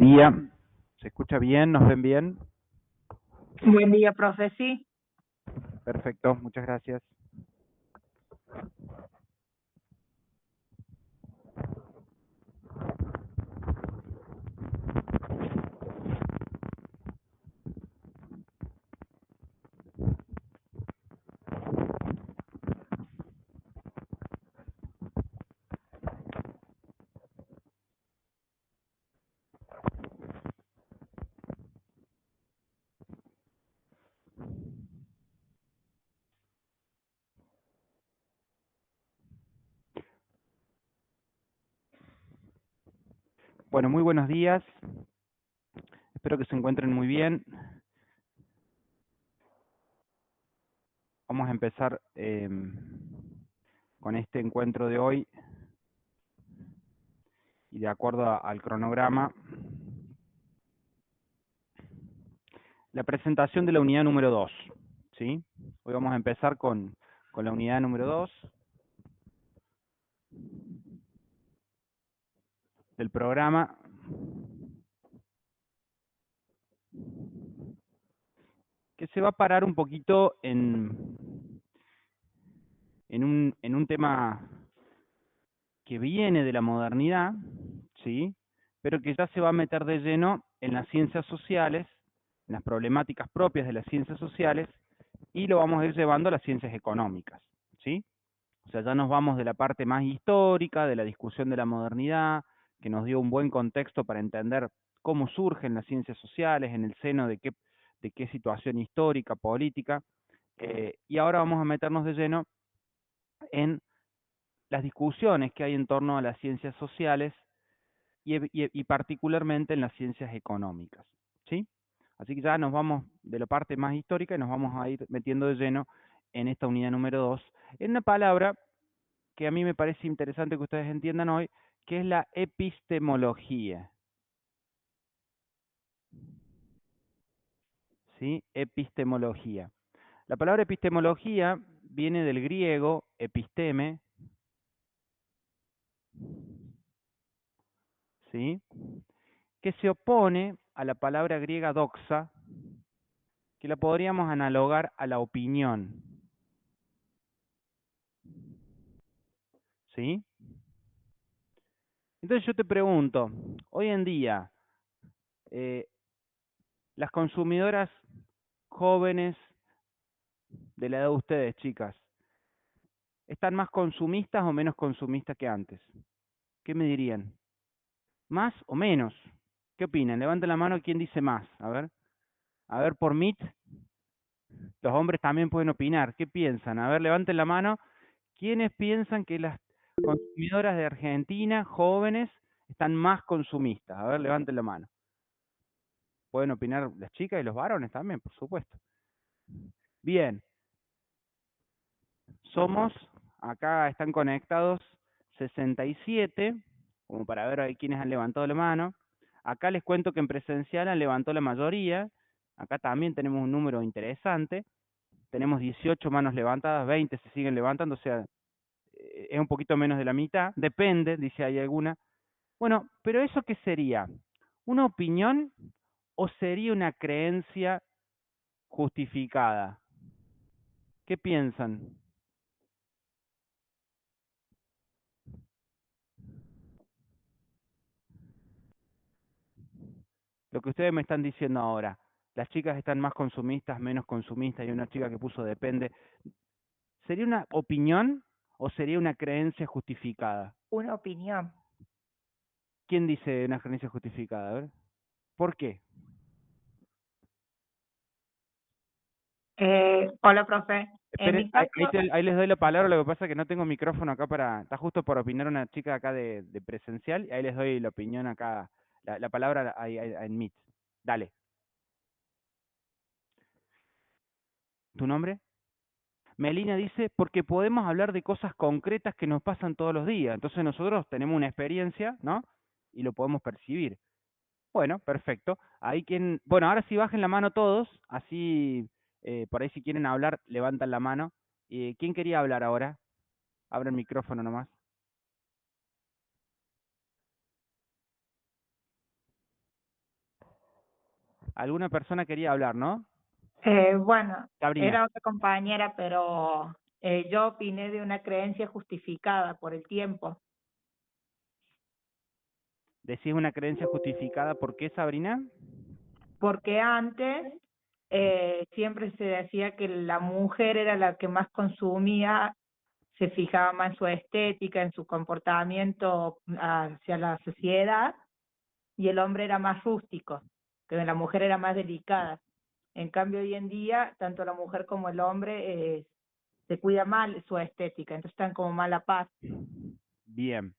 día. ¿Se escucha bien? ¿Nos ven bien? Buen día, profe. Sí. Perfecto, muchas gracias. Bueno, muy buenos días. Espero que se encuentren muy bien. Vamos a empezar con este encuentro de hoy. Y de acuerdo al cronograma, la presentación de la unidad número 2. ¿Sí? Hoy vamos a empezar con la unidad número 2 del programa. Que se va a parar un poquito en un tema que viene de la modernidad, ¿sí? Pero que ya se va a meter de lleno en las ciencias sociales, en las problemáticas propias de las ciencias sociales, y lo vamos a ir llevando a las ciencias económicas, ¿sí? O sea, ya nos vamos de la parte más histórica, de la discusión de la modernidad, que nos dio un buen contexto para entender cómo surgen las ciencias sociales, en el seno de qué situación histórica, política, y ahora vamos a meternos de lleno en las discusiones que hay en torno a las ciencias sociales y particularmente en las ciencias económicas, ¿sí? Así que ya nos vamos de la parte más histórica y nos vamos a ir metiendo de lleno en esta unidad número 2, en una palabra que a mí me parece interesante que ustedes entiendan hoy, que es la epistemología. ¿Sí? Epistemología. La palabra epistemología viene del griego episteme, ¿sí? Que se opone a la palabra griega doxa, que la podríamos analogar a la opinión, ¿sí? Entonces yo te pregunto, hoy en día, eh, las consumidoras jóvenes de la edad de ustedes, chicas, ¿están más consumistas o menos consumistas que antes? ¿Qué me dirían? ¿Más o menos? ¿Qué opinan? Levanten la mano quién dice más. A ver por Meet, los hombres también pueden opinar. ¿Qué piensan? A ver, levanten la mano. ¿Quiénes piensan que las consumidoras de Argentina, jóvenes, están más consumistas? A ver, levanten la mano. Pueden opinar las chicas y los varones también, por supuesto. Bien, somos, acá están conectados 67, como para ver a quiénes han levantado la mano. Acá les cuento que en presencial han levantado la mayoría. Acá también tenemos un número interesante. Tenemos 18 manos levantadas, 20 se siguen levantando, o sea, es un poquito menos de la mitad. Depende, dice hay alguna. Bueno, pero ¿eso qué sería? ¿Una opinión o sería una creencia justificada? ¿Qué piensan? Lo que ustedes me están diciendo ahora, las chicas están más consumistas, menos consumistas, y una chica que puso depende. ¿Sería una opinión o sería una creencia justificada? Una opinión. ¿Quién dice una creencia justificada? A ver. ¿Por qué? Hola, profe. En Espere, mi caso, ahí les doy la palabra, lo que pasa es que no tengo micrófono acá para... Está justo por opinar una chica acá de presencial, y ahí les doy la opinión acá, la palabra ahí en Meet. Dale. ¿Tu nombre? Melina dice, porque podemos hablar de cosas concretas que nos pasan todos los días. Entonces nosotros tenemos una experiencia, ¿no? Y lo podemos percibir. Bueno, perfecto. Ahí quien, bueno, ahora sí bajen la mano todos, así por ahí si quieren hablar, levantan la mano. ¿Quién quería hablar ahora? Abra el micrófono nomás. alguna persona quería hablar, ¿no? Bueno, Sabrina, era otra compañera, pero yo opiné de una creencia justificada por el tiempo, decís una creencia justificada, ¿por qué, Sabrina? porque antes siempre se decía que la mujer era la que más consumía, se fijaba más en su estética, en su comportamiento hacia la sociedad, y el hombre era más rústico, que la mujer era más delicada. En cambio, hoy en día, tanto la mujer como el hombre se cuida mal su estética, entonces están como mal a paz. Bien.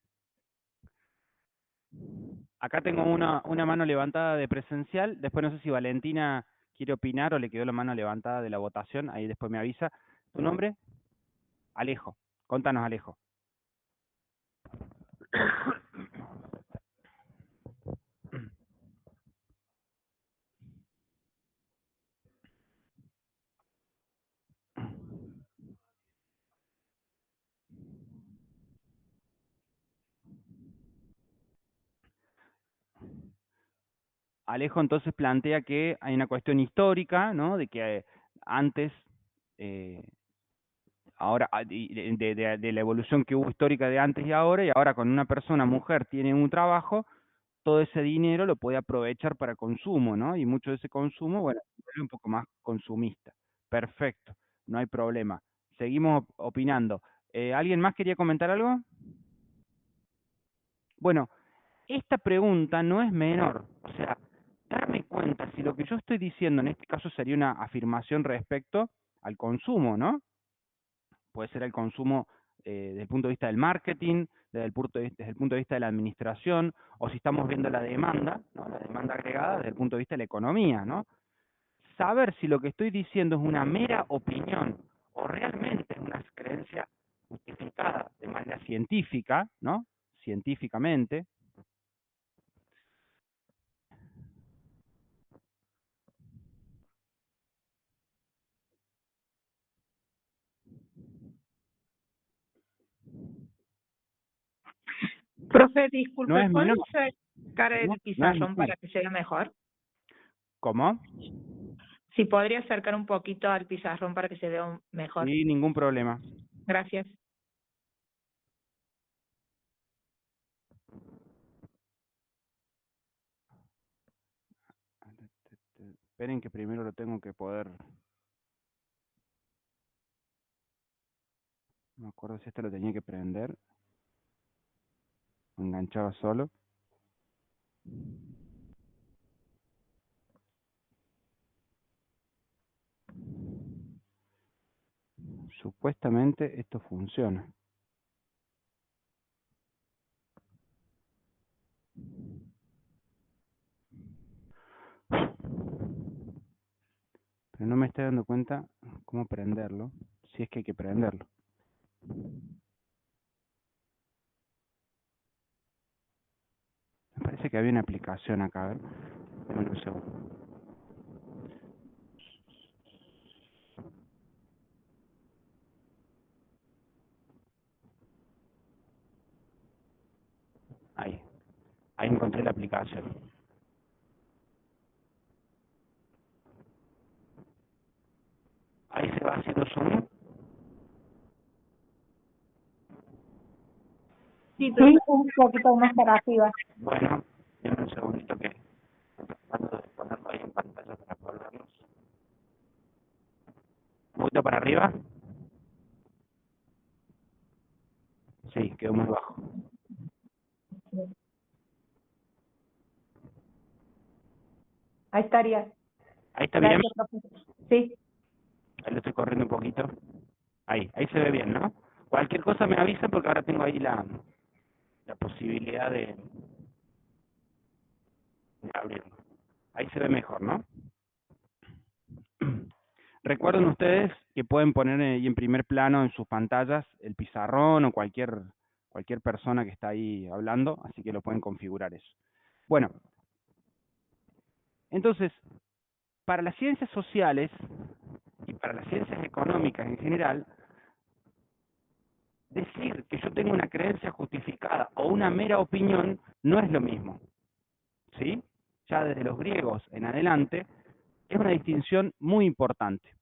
Acá tengo una mano levantada de presencial. Después no sé si Valentina quiere opinar o le quedó la mano levantada de la votación. Ahí después me avisa. ¿Tu nombre? Alejo. Contanos, Alejo. Alejo entonces plantea que hay una cuestión histórica, ¿no? De que antes, eh, ahora, de la evolución que hubo histórica de antes y ahora con una persona, mujer, tiene un trabajo, todo ese dinero lo puede aprovechar para consumo, ¿no? Y mucho de ese consumo, bueno, se vuelve un poco más consumista. Perfecto, no hay problema. Seguimos opinando. ¿Alguien más quería comentar algo? Bueno, esta pregunta no es menor. O sea, darme cuenta si lo que yo estoy diciendo en este caso sería una afirmación respecto al consumo, ¿no? Puede ser el consumo desde el punto de vista del marketing, desde el punto de vista de la administración, o si estamos viendo la demanda, ¿no? La demanda agregada desde el punto de vista de la economía, ¿no? Saber si lo que estoy diciendo es una mera opinión o realmente es una creencia justificada de manera científica, ¿no? Científicamente. Profe, No disculpe, es ¿puedo menor, sacar ¿no? el No es pizarrón menor. para que se vea mejor? ¿Cómo? Si podría acercar un poquito al pizarrón para que se vea mejor. Sí, ningún problema. Gracias. Esperen que primero lo tengo que poder. No me acuerdo si esto lo tenía que prender. O enganchaba solo. Supuestamente esto funciona. Pero no me estoy dando cuenta cómo prenderlo. Si es que hay que prenderlo. Me parece que había una aplicación acá. A ver. Dame un segundo. Ahí. Ahí encontré la aplicación. Ahí se va haciendo zoom. Sí, pero un poquito más para arriba. Bueno, dame un segundito que estoy tratando de ponerlo ahí en pantalla para poder verlos. Un poquito para arriba. Sí, quedó muy bajo. Ahí estaría. Ahí está bien. Gracias, profe. Sí. Ahí lo estoy corriendo un poquito. Ahí se ve bien, ¿no? Cualquier cosa me avisa porque ahora tengo ahí la posibilidad de abrirlo. Ahí se ve mejor, ¿no? Recuerden ustedes que pueden poner ahí en primer plano en sus pantallas el pizarrón o cualquier persona que está ahí hablando, así que lo pueden configurar eso. Bueno, entonces, para las ciencias sociales y para las ciencias económicas en general, decir que yo tengo una creencia justificada o una mera opinión no es lo mismo, ¿sí? ya desde los griegos en adelante, es una distinción muy importante.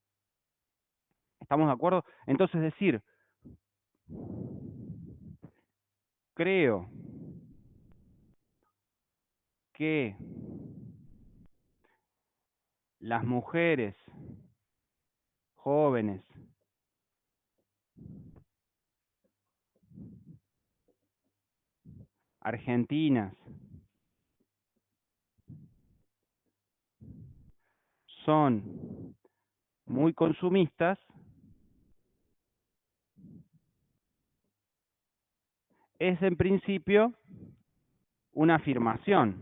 ¿Estamos de acuerdo? Entonces decir, creo que las mujeres jóvenes argentinas son muy consumistas, es en principio una afirmación.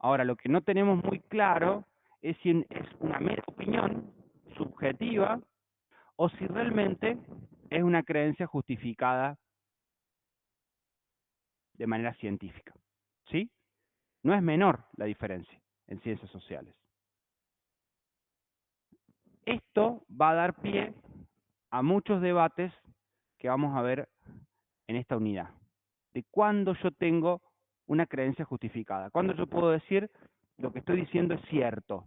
Ahora, lo que no tenemos muy claro es si es una mera opinión subjetiva o si realmente es una creencia justificada de manera científica. ¿Sí? No es menor la diferencia en ciencias sociales. Esto va a dar pie a muchos debates que vamos a ver en esta unidad, de cuándo yo tengo una creencia justificada, cuándo yo puedo decir lo que estoy diciendo es cierto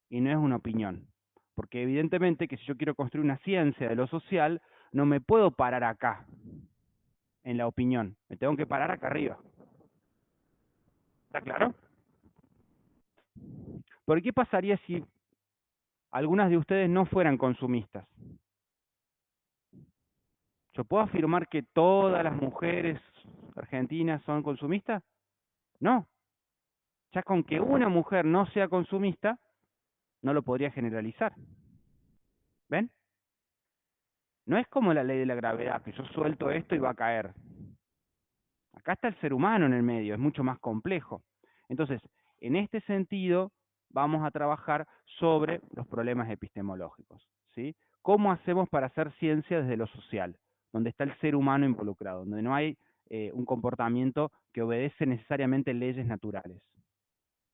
y no es una opinión. Porque evidentemente que si yo quiero construir una ciencia de lo social, no me puedo parar acá, en la opinión, me tengo que parar acá arriba. ¿Está claro? ¿Por qué pasaría si algunas de ustedes no fueran consumistas? ¿Yo puedo afirmar que todas las mujeres argentinas son consumistas? No. Ya con que una mujer no sea consumista, no lo podría generalizar. ¿Ven? No es como la ley de la gravedad, que yo suelto esto y va a caer. Acá está el ser humano en el medio, es mucho más complejo. Entonces, en este sentido, vamos a trabajar sobre los problemas epistemológicos, ¿sí? ¿Cómo hacemos para hacer ciencia desde lo social, donde está el ser humano involucrado, donde no hay un comportamiento que obedece necesariamente leyes naturales?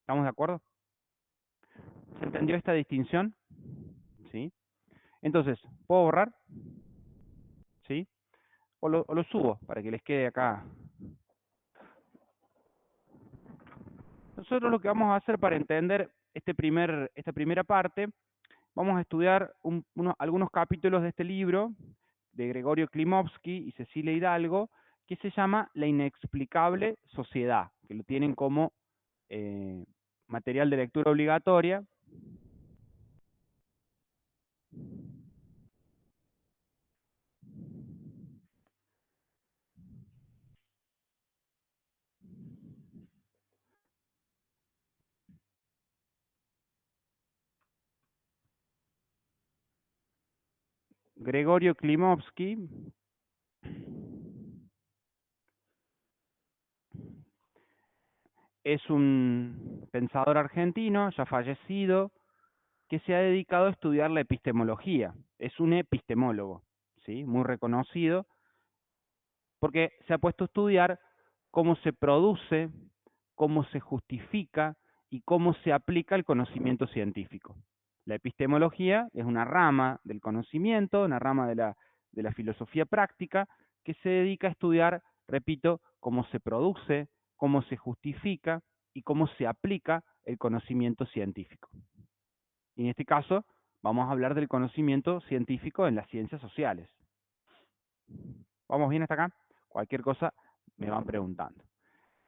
¿Estamos de acuerdo? ¿Se entendió esta distinción? ¿Sí? Entonces, ¿puedo borrar? ¿Sí? O lo subo para que les quede acá. Nosotros lo que vamos a hacer para entender esta primera parte, vamos a estudiar algunos capítulos de este libro de Gregorio Klimovsky y Cecilia Hidalgo, que se llama La inexplicable sociedad, que lo tienen como eh, material de lectura obligatoria. Gregorio Klimovsky es un pensador argentino, ya fallecido, que se ha dedicado a estudiar la epistemología. Es un epistemólogo, ¿sí? Muy reconocido, porque se ha puesto a estudiar cómo se produce, cómo se justifica y cómo se aplica el conocimiento científico. La epistemología es una rama del conocimiento, una rama de la filosofía práctica, que se dedica a estudiar, repito, cómo se produce, cómo se justifica y cómo se aplica el conocimiento científico. Y en este caso, vamos a hablar del conocimiento científico en las ciencias sociales. ¿Vamos bien hasta acá? Cualquier cosa me van preguntando.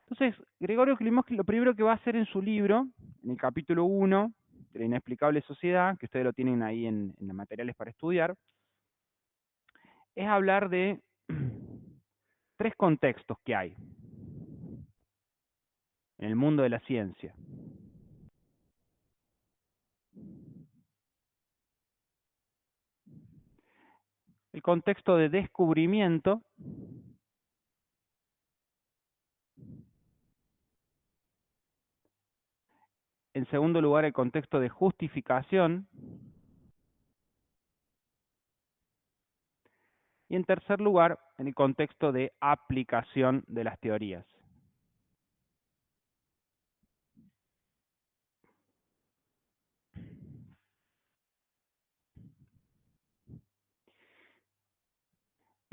Entonces, Gregorio Klimovsky lo primero que va a hacer en su libro, en el capítulo 1 de la inexplicable sociedad, que ustedes lo tienen ahí en los materiales para estudiar, es hablar de tres contextos que hay en el mundo de la ciencia. El contexto de descubrimiento, en segundo lugar el contexto de justificación, y en tercer lugar en el contexto de aplicación de las teorías.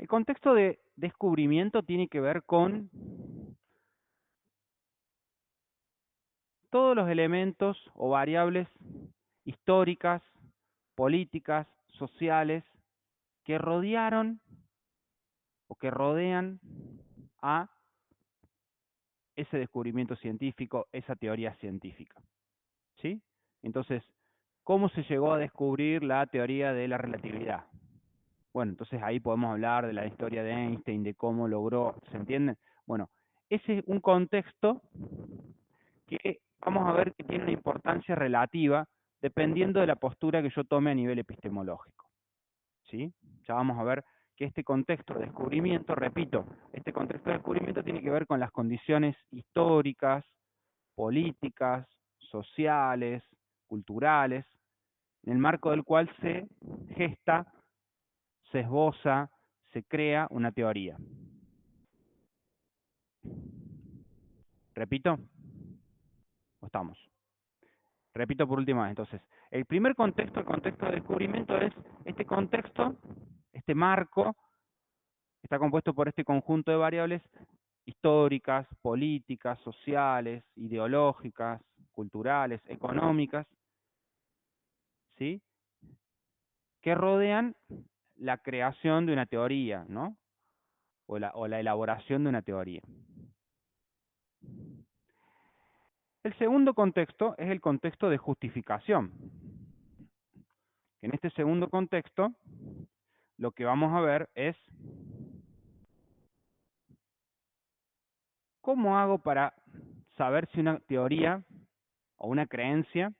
El contexto de descubrimiento tiene que ver con todos los elementos o variables históricas, políticas, sociales, que rodearon o que rodean a ese descubrimiento científico, esa teoría científica. ¿Sí? Entonces, ¿cómo se llegó a descubrir la teoría de la relatividad? Bueno, entonces ahí podemos hablar de la historia de Einstein, de cómo logró, ¿se entiende? Bueno, ese es un contexto que vamos a ver que tiene una importancia relativa dependiendo de la postura que yo tome a nivel epistemológico. ¿Sí? Ya vamos a ver que este contexto de descubrimiento, repito, este contexto de descubrimiento tiene que ver con las condiciones históricas, políticas, sociales, culturales, en el marco del cual se gesta, se esboza, se crea una teoría. ¿Repito? ¿O estamos? Repito por última vez, entonces, el primer contexto, el contexto de descubrimiento es este contexto, este marco, está compuesto por este conjunto de variables históricas, políticas, sociales, ideológicas, culturales, económicas, ¿sí? Que rodean la creación de una teoría, ¿no? O la elaboración de una teoría. El segundo contexto es el contexto de justificación. En este segundo contexto, lo que vamos a ver es cómo hago para saber si una teoría o una creencia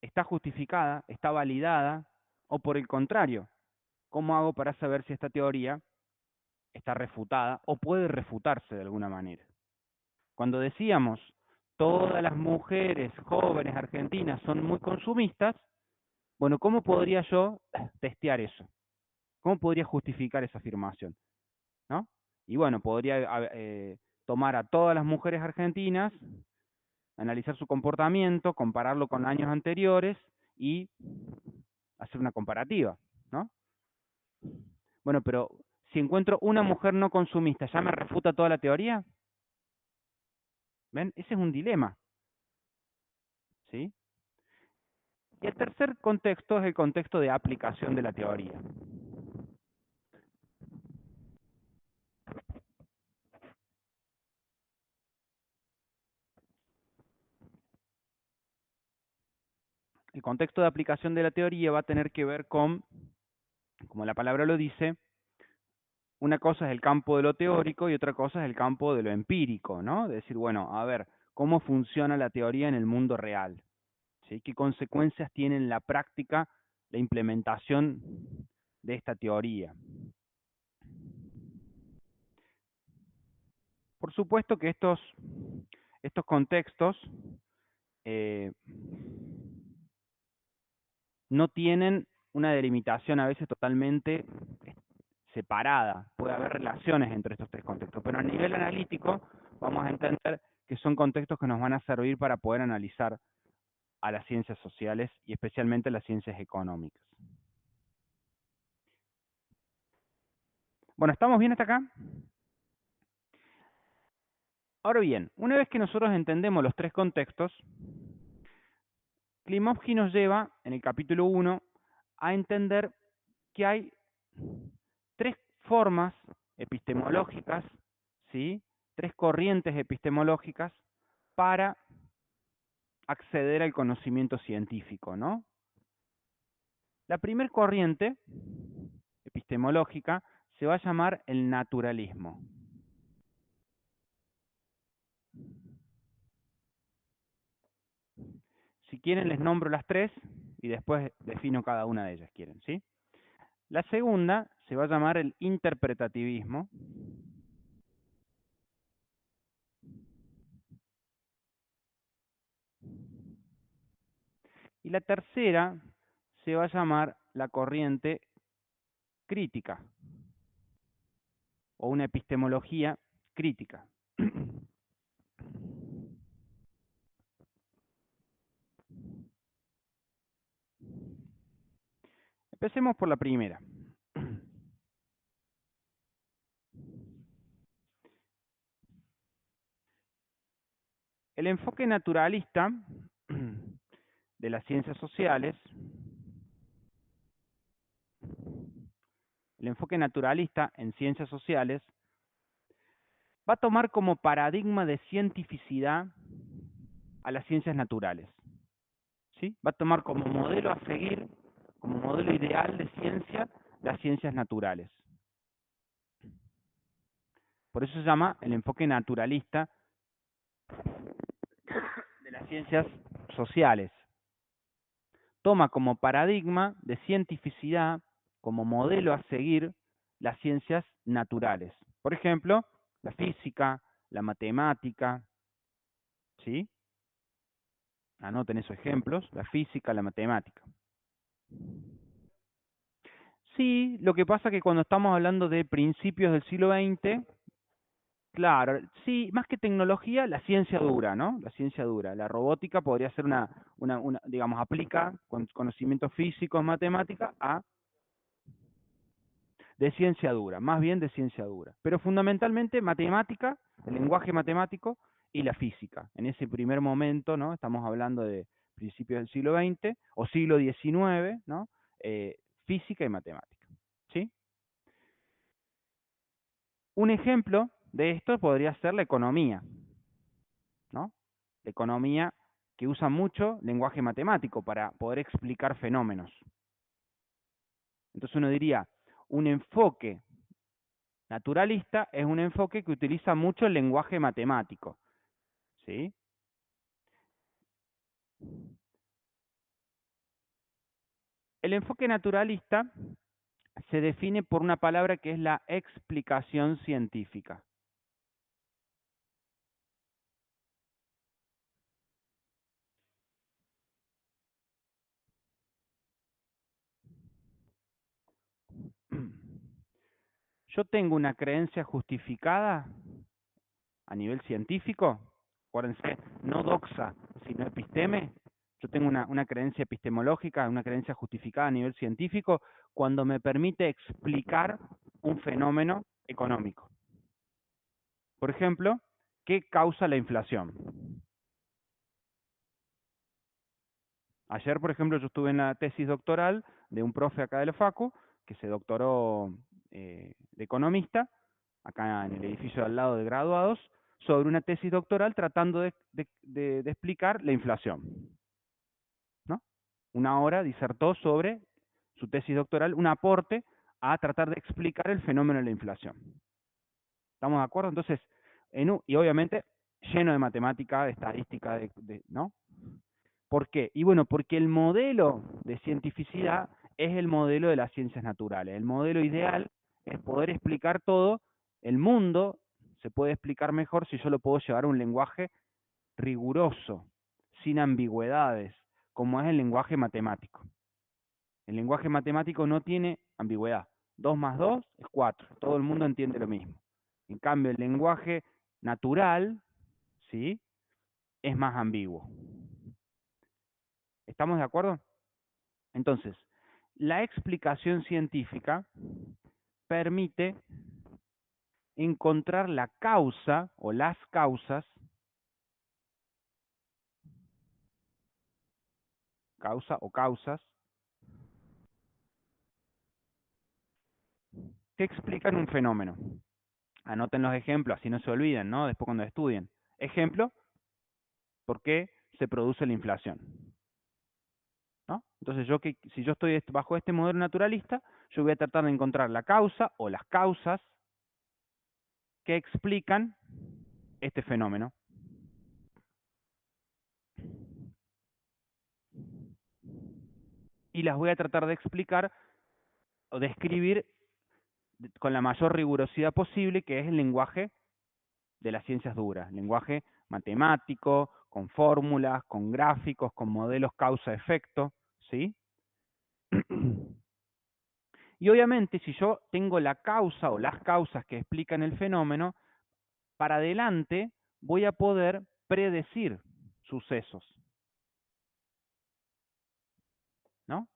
está justificada, está validada, o por el contrario, cómo hago para saber si esta teoría está refutada o puede refutarse de alguna manera. Cuando decíamos todas las mujeres jóvenes argentinas son muy consumistas, bueno, ¿cómo podría yo testear eso? ¿Cómo podría justificar esa afirmación? ¿No? Y bueno, podría tomar a todas las mujeres argentinas, analizar su comportamiento, compararlo con años anteriores y hacer una comparativa, ¿no? Bueno, pero si encuentro una mujer no consumista, ¿ya me refuta toda la teoría? ¿Ven? Ese es un dilema, ¿sí? Y el tercer contexto es el contexto de aplicación de la teoría. El contexto de aplicación de la teoría va a tener que ver con, como la palabra lo dice, una cosa es el campo de lo teórico y otra cosa es el campo de lo empírico, ¿no? De decir, bueno, a ver, ¿cómo funciona la teoría en el mundo real? ¿Sí? ¿Qué consecuencias tiene en la práctica la implementación de esta teoría? Por supuesto que estos contextos eh, no tienen una delimitación a veces totalmente separada. Puede haber relaciones entre estos tres contextos, pero a nivel analítico vamos a entender que son contextos que nos van a servir para poder analizar a las ciencias sociales y especialmente a las ciencias económicas. Bueno, ¿estamos bien hasta acá? Ahora bien, una vez que nosotros entendemos los tres contextos, Klimovsky nos lleva, en el capítulo 1, a entender que hay tres formas epistemológicas, ¿sí? Tres corrientes epistemológicas para acceder al conocimiento científico, ¿no? La primera corriente epistemológica se va a llamar el naturalismo. Si quieren les nombro las tres y después defino cada una de ellas, quieren, ¿sí? La segunda se va a llamar el interpretativismo. Y la tercera se va a llamar la corriente crítica o una epistemología crítica. Empecemos por la primera. El enfoque naturalista de las ciencias sociales, el enfoque naturalista en ciencias sociales va a tomar como paradigma de cientificidad a las ciencias naturales, ¿sí? Va a tomar como modelo a seguir, como modelo ideal de ciencia, las ciencias naturales. Por eso se llama el enfoque naturalista de las ciencias sociales. Toma como paradigma de cientificidad, como modelo a seguir, las ciencias naturales. Por ejemplo, la física, la matemática, ¿sí? Anoten esos ejemplos, la física, la matemática. Sí, lo que pasa es que cuando estamos hablando de principios del siglo XX, claro, sí, más que tecnología, la ciencia dura, ¿no? La ciencia dura. La robótica podría ser digamos, aplica con conocimientos físicos, matemática, a de ciencia dura, más bien de ciencia dura. Pero fundamentalmente matemática, el lenguaje matemático y la física. En ese primer momento, ¿no? Estamos hablando de principios del siglo XX o siglo XIX, ¿no? Física y matemática, ¿sí? Un ejemplo de esto podría ser la economía, ¿no? La economía que usa mucho lenguaje matemático para poder explicar fenómenos. Entonces uno diría, un enfoque naturalista es un enfoque que utiliza mucho el lenguaje matemático, ¿sí? El enfoque naturalista se define por una palabra que es la explicación científica. Yo tengo una creencia justificada a nivel científico, acuérdense, no doxa, sino episteme. Yo tengo una creencia epistemológica, una creencia justificada a nivel científico, cuando me permite explicar un fenómeno económico. Por ejemplo, ¿qué causa la inflación? Ayer, por ejemplo, yo estuve en la tesis doctoral de un profe acá de la Facu, que se doctoró de economista, acá en el edificio al lado de graduados, sobre una tesis doctoral tratando de explicar la inflación, ¿no? Una hora disertó sobre su tesis doctoral, un aporte a tratar de explicar el fenómeno de la inflación. ¿Estamos de acuerdo? Entonces, y obviamente lleno de matemática, de estadística, ¿no? ¿Por qué? Y bueno, porque el modelo de cientificidad es el modelo de las ciencias naturales. El modelo ideal es poder explicar todo. El mundo se puede explicar mejor si yo lo puedo llevar a un lenguaje riguroso, sin ambigüedades, como es el lenguaje matemático. El lenguaje matemático no tiene ambigüedad. 2 más 2 es 4. Todo el mundo entiende lo mismo. En cambio, el lenguaje natural, ¿sí?, es más ambiguo. ¿Estamos de acuerdo? Entonces, la explicación científica permite encontrar la causa o las causas, causa o causas, que explican un fenómeno. Anoten los ejemplos, así no se olviden, ¿no? Después cuando estudien. Ejemplo, ¿por qué se produce la inflación? ¿No? Entonces, si yo estoy bajo este modelo naturalista, yo voy a tratar de encontrar la causa o las causas que explican este fenómeno. Y las voy a tratar de explicar o describir con la mayor rigurosidad posible, que es el lenguaje de las ciencias duras, lenguaje matemático, con fórmulas, con gráficos, con modelos causa-efecto, ¿sí? Y obviamente si yo tengo la causa o las causas que explican el fenómeno, para adelante voy a poder predecir sucesos, ¿no?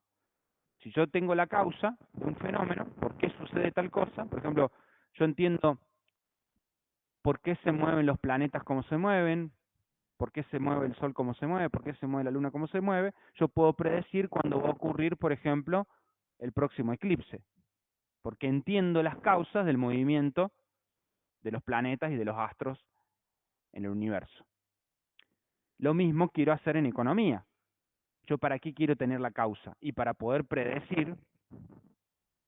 Si yo tengo la causa de un fenómeno, ¿por qué sucede tal cosa? Por ejemplo, yo entiendo por qué se mueven los planetas como se mueven, por qué se mueve el Sol como se mueve, por qué se mueve la Luna como se mueve, yo puedo predecir cuándo va a ocurrir, por ejemplo, el próximo eclipse, porque entiendo las causas del movimiento de los planetas y de los astros en el universo. Lo mismo quiero hacer en economía. ¿Yo para qué quiero tener la causa? Y para poder predecir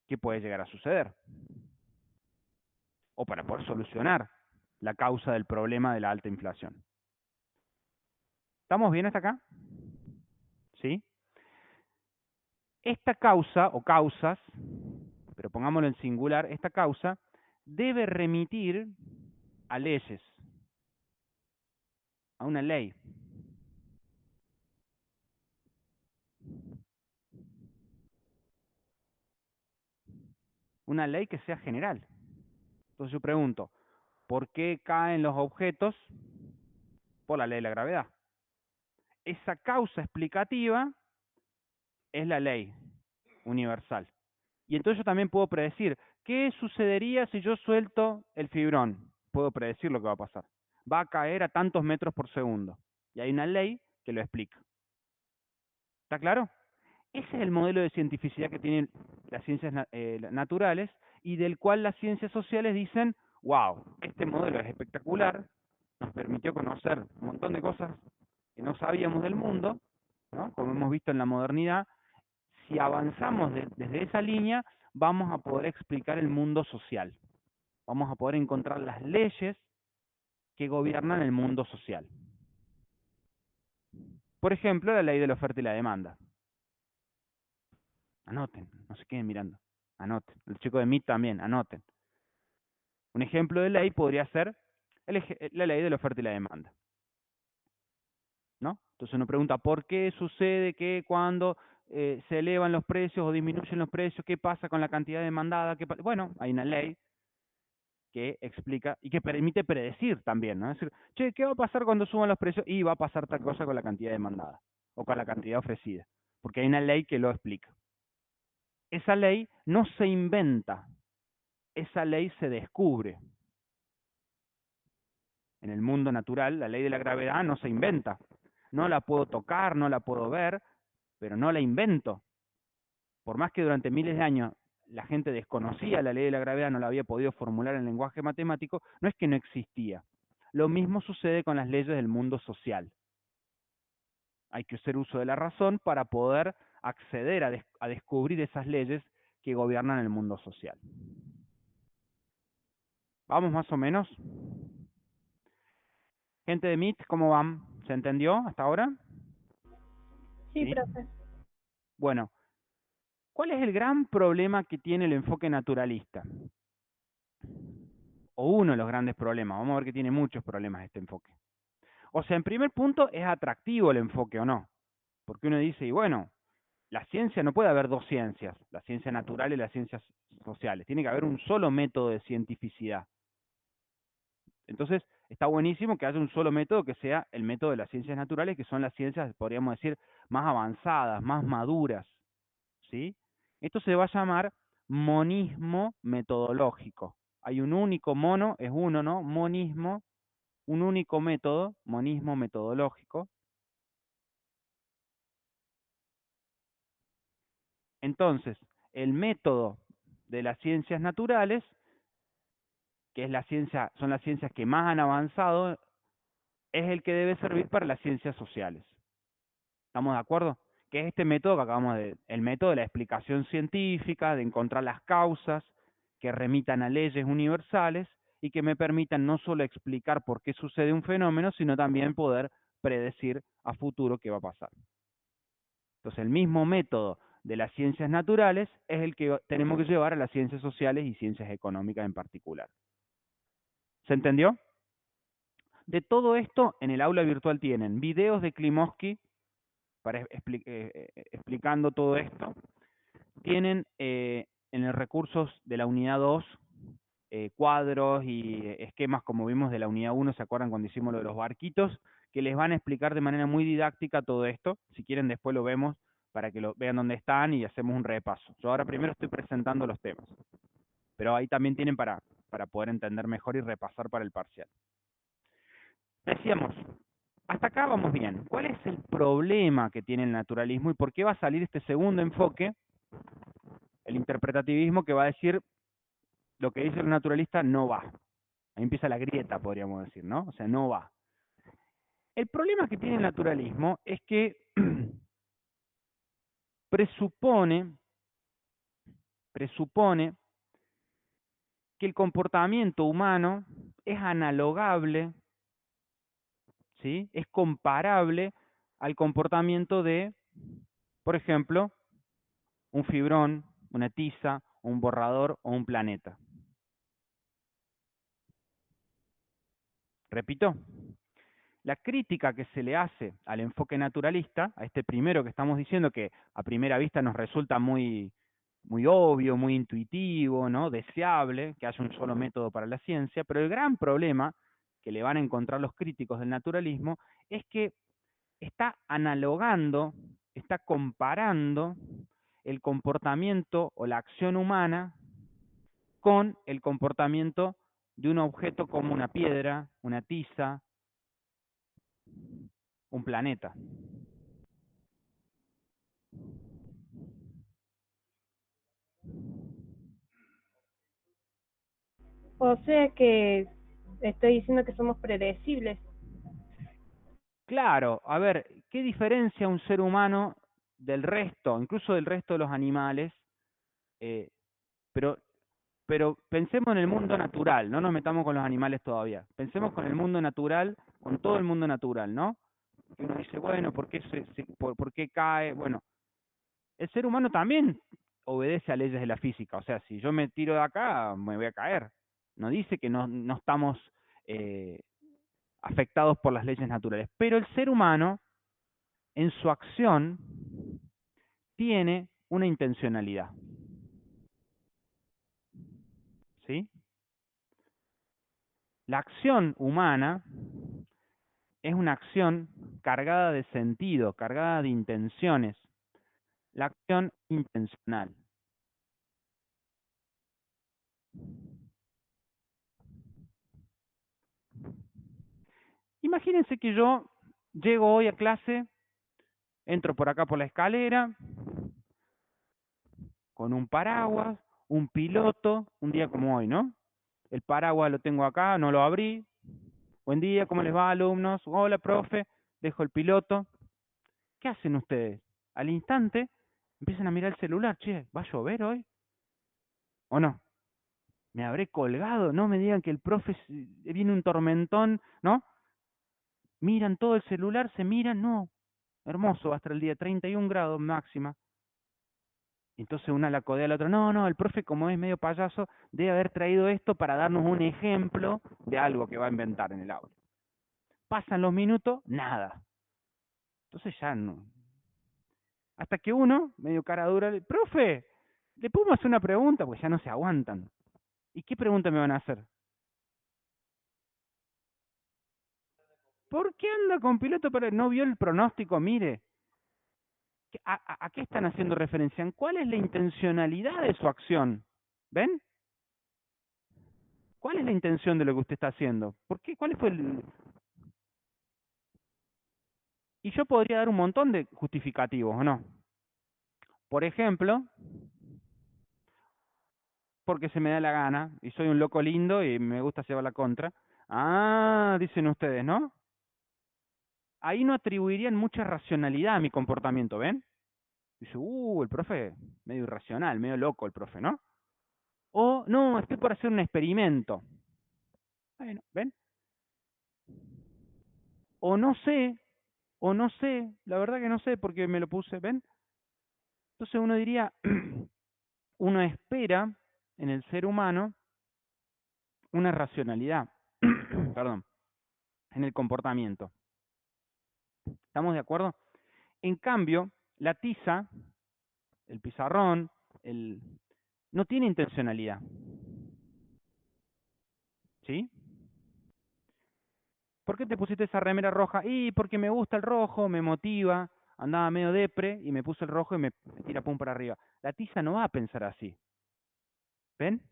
qué puede llegar a suceder. O para poder solucionar la causa del problema de la alta inflación. ¿Estamos bien hasta acá? ¿Sí? Esta causa o causas, pero pongámoslo en singular, esta causa debe remitir a leyes, a una ley. Una ley que sea general. Entonces yo pregunto, ¿por qué caen los objetos? Por la ley de la gravedad. Esa causa explicativa es la ley universal. Y entonces yo también puedo predecir qué sucedería si yo suelto el fibrón. Puedo predecir lo que va a pasar. Va a caer a tantos metros por segundo. Y hay una ley que lo explica. ¿Está claro? Ese es el modelo de cientificidad que tienen las ciencias naturales y del cual las ciencias sociales dicen, wow, este modelo es espectacular, nos permitió conocer un montón de cosas que no sabíamos del mundo, ¿no? Como hemos visto en la modernidad. Si avanzamos desde esa línea, vamos a poder explicar el mundo social. Vamos a poder encontrar las leyes que gobiernan el mundo social. Por ejemplo, la ley de la oferta y la demanda. Anoten, no se queden mirando. Anoten. El chico de MIT también, anoten. Un ejemplo de ley podría ser la ley de la oferta y la demanda. ¿No? Entonces uno pregunta, ¿por qué sucede que cuando se elevan los precios o disminuyen los precios, qué pasa con la cantidad demandada? Bueno, hay una ley que explica y que permite predecir también, ¿no? Es decir, che, ¿qué va a pasar cuando suban los precios? Y va a pasar tal cosa con la cantidad demandada o con la cantidad ofrecida, porque hay una ley que lo explica. Esa ley no se inventa, esa ley se descubre. En el mundo natural, la ley de la gravedad no se inventa. No la puedo tocar, no la puedo ver, pero no la invento. Por más que durante miles de años la gente desconocía la ley de la gravedad, no la había podido formular en lenguaje matemático, no es que no existía. Lo mismo sucede con las leyes del mundo social. Hay que hacer uso de la razón para poder acceder a descubrir esas leyes que gobiernan el mundo social. ¿Vamos más o menos? Gente de MIT, ¿cómo van? ¿Se entendió hasta ahora? Sí, profe. Bueno, ¿cuál es el gran problema que tiene el enfoque naturalista? O uno de los grandes problemas. Vamos a ver que tiene muchos problemas este enfoque. O sea, en primer punto, ¿es atractivo el enfoque o no? Porque uno dice, y bueno, la ciencia no puede haber dos ciencias, la ciencia natural y las ciencias sociales. Tiene que haber un solo método de cientificidad. Entonces, está buenísimo que haya un solo método que sea el método de las ciencias naturales, que son las ciencias, podríamos decir, más avanzadas, más maduras. ¿Sí? Esto se va a llamar monismo metodológico. Hay un único mono, es uno, ¿no? Monismo, un único método, monismo metodológico. Entonces, el método de las ciencias naturales, que es son las ciencias que más han avanzado, es el que debe servir para las ciencias sociales. ¿Estamos de acuerdo? Que es este método que el método de la explicación científica, de encontrar las causas que remitan a leyes universales y que me permitan no solo explicar por qué sucede un fenómeno, sino también poder predecir a futuro qué va a pasar. Entonces, el mismo método de las ciencias naturales es el que tenemos que llevar a las ciencias sociales y ciencias económicas en particular. ¿Se entendió? De todo esto, en el aula virtual tienen videos de Klimovsky para explicando todo esto. Tienen en los recursos de la unidad 2 cuadros y esquemas como vimos de la unidad 1, ¿se acuerdan cuando hicimos lo de los barquitos? Que les van a explicar de manera muy didáctica todo esto. Si quieren después lo vemos para que lo vean dónde están y hacemos un repaso. Yo ahora primero estoy presentando los temas, pero ahí también tienen para poder entender mejor y repasar para el parcial. Decíamos, Hasta acá vamos bien. ¿Cuál es el problema que tiene el naturalismo y por qué va a salir este segundo enfoque, el interpretativismo, que va a decir lo que dice el naturalista no va? Ahí empieza la grieta, podríamos decir, ¿no? O sea, no va. El problema que tiene el naturalismo es que presupone que el comportamiento humano es analogable, ¿sí? Es comparable al comportamiento de, por ejemplo, un fibrón, una tiza, un borrador o un planeta. Repito, la crítica que se le hace al enfoque naturalista, a este primero que estamos diciendo que a primera vista nos resulta muy, muy obvio, muy intuitivo, ¿no? Deseable que haya un solo método para la ciencia, pero el gran problema que le van a encontrar los críticos del naturalismo es que está analogando, está comparando el comportamiento o la acción humana con el comportamiento de un objeto como una piedra, una tiza, un planeta. O sea que estoy diciendo que somos predecibles. Claro, a ver, ¿qué diferencia un ser humano del resto, incluso del resto de los animales? Eh, pero, pero pensemos en el mundo natural, no nos metamos con los animales todavía. Pensemos con el mundo natural, con todo el mundo natural, ¿no? Que uno dice, bueno, ¿por qué, por qué cae? Bueno, el ser humano también obedece a leyes de la física. O sea, si yo me tiro de acá, me voy a caer. No dice que no estamos eh, afectados por las leyes naturales. Pero el ser humano, en su acción, tiene una intencionalidad. ¿Sí? La acción humana es una acción cargada de sentido, cargada de intenciones. La acción intencional. Imagínense que yo llego hoy a clase, entro por acá por la escalera, con un paraguas, un piloto, un día como hoy, ¿no? El paraguas lo tengo acá, no lo abrí. Buen día, ¿cómo les va, alumnos? Hola, profe. Dejo el piloto. ¿Qué hacen ustedes? Al instante empiezan a mirar el celular. Che, ¿va a llover hoy? ¿O no? ¿Me habré colgado? No me digan que el profe viene un tormentón, ¿no? Miran todo el celular, se miran, no. Hermoso, va a estar el día 31 grados máxima. Entonces una la codea a la otra, no, el profe como es medio payaso, debe haber traído esto para darnos un ejemplo de algo que va a inventar en el aula. Pasan los minutos, nada. Entonces ya no. Hasta que uno, medio cara dura, profe, ¿le podemos hacer una pregunta? Pues ya no se aguantan. ¿Y qué pregunta me van a hacer? ¿Por qué anda con piloto para... ¿No vio el pronóstico? Mire, ¿a qué están haciendo referencia? ¿Cuál es la intencionalidad de su acción? ¿Ven? ¿Cuál es la intención de lo que usted está haciendo? ¿Por qué? ¿Cuál fue el...? Y yo podría dar un montón de justificativos, ¿o no? Por ejemplo, porque se me da la gana y soy un loco lindo y me gusta llevar la contra. Ah, dicen ustedes, ¿no? Ahí no atribuirían mucha racionalidad a mi comportamiento, ¿ven? Dice, el profe, medio irracional, medio loco el profe, ¿no? O, no, estoy por hacer un experimento. Bueno, ¿ven? O no sé, la verdad que no sé porque me lo puse, ¿ven? Entonces uno diría, uno espera en el ser humano una racionalidad, perdón, en el comportamiento. ¿Estamos de acuerdo? En cambio, la tiza, el pizarrón, no tiene intencionalidad. ¿Sí? ¿Por qué te pusiste esa remera roja? Y porque me gusta el rojo, me motiva, andaba medio depre y me puse el rojo y me tira pum para arriba. La tiza no va a pensar así. ¿Ven?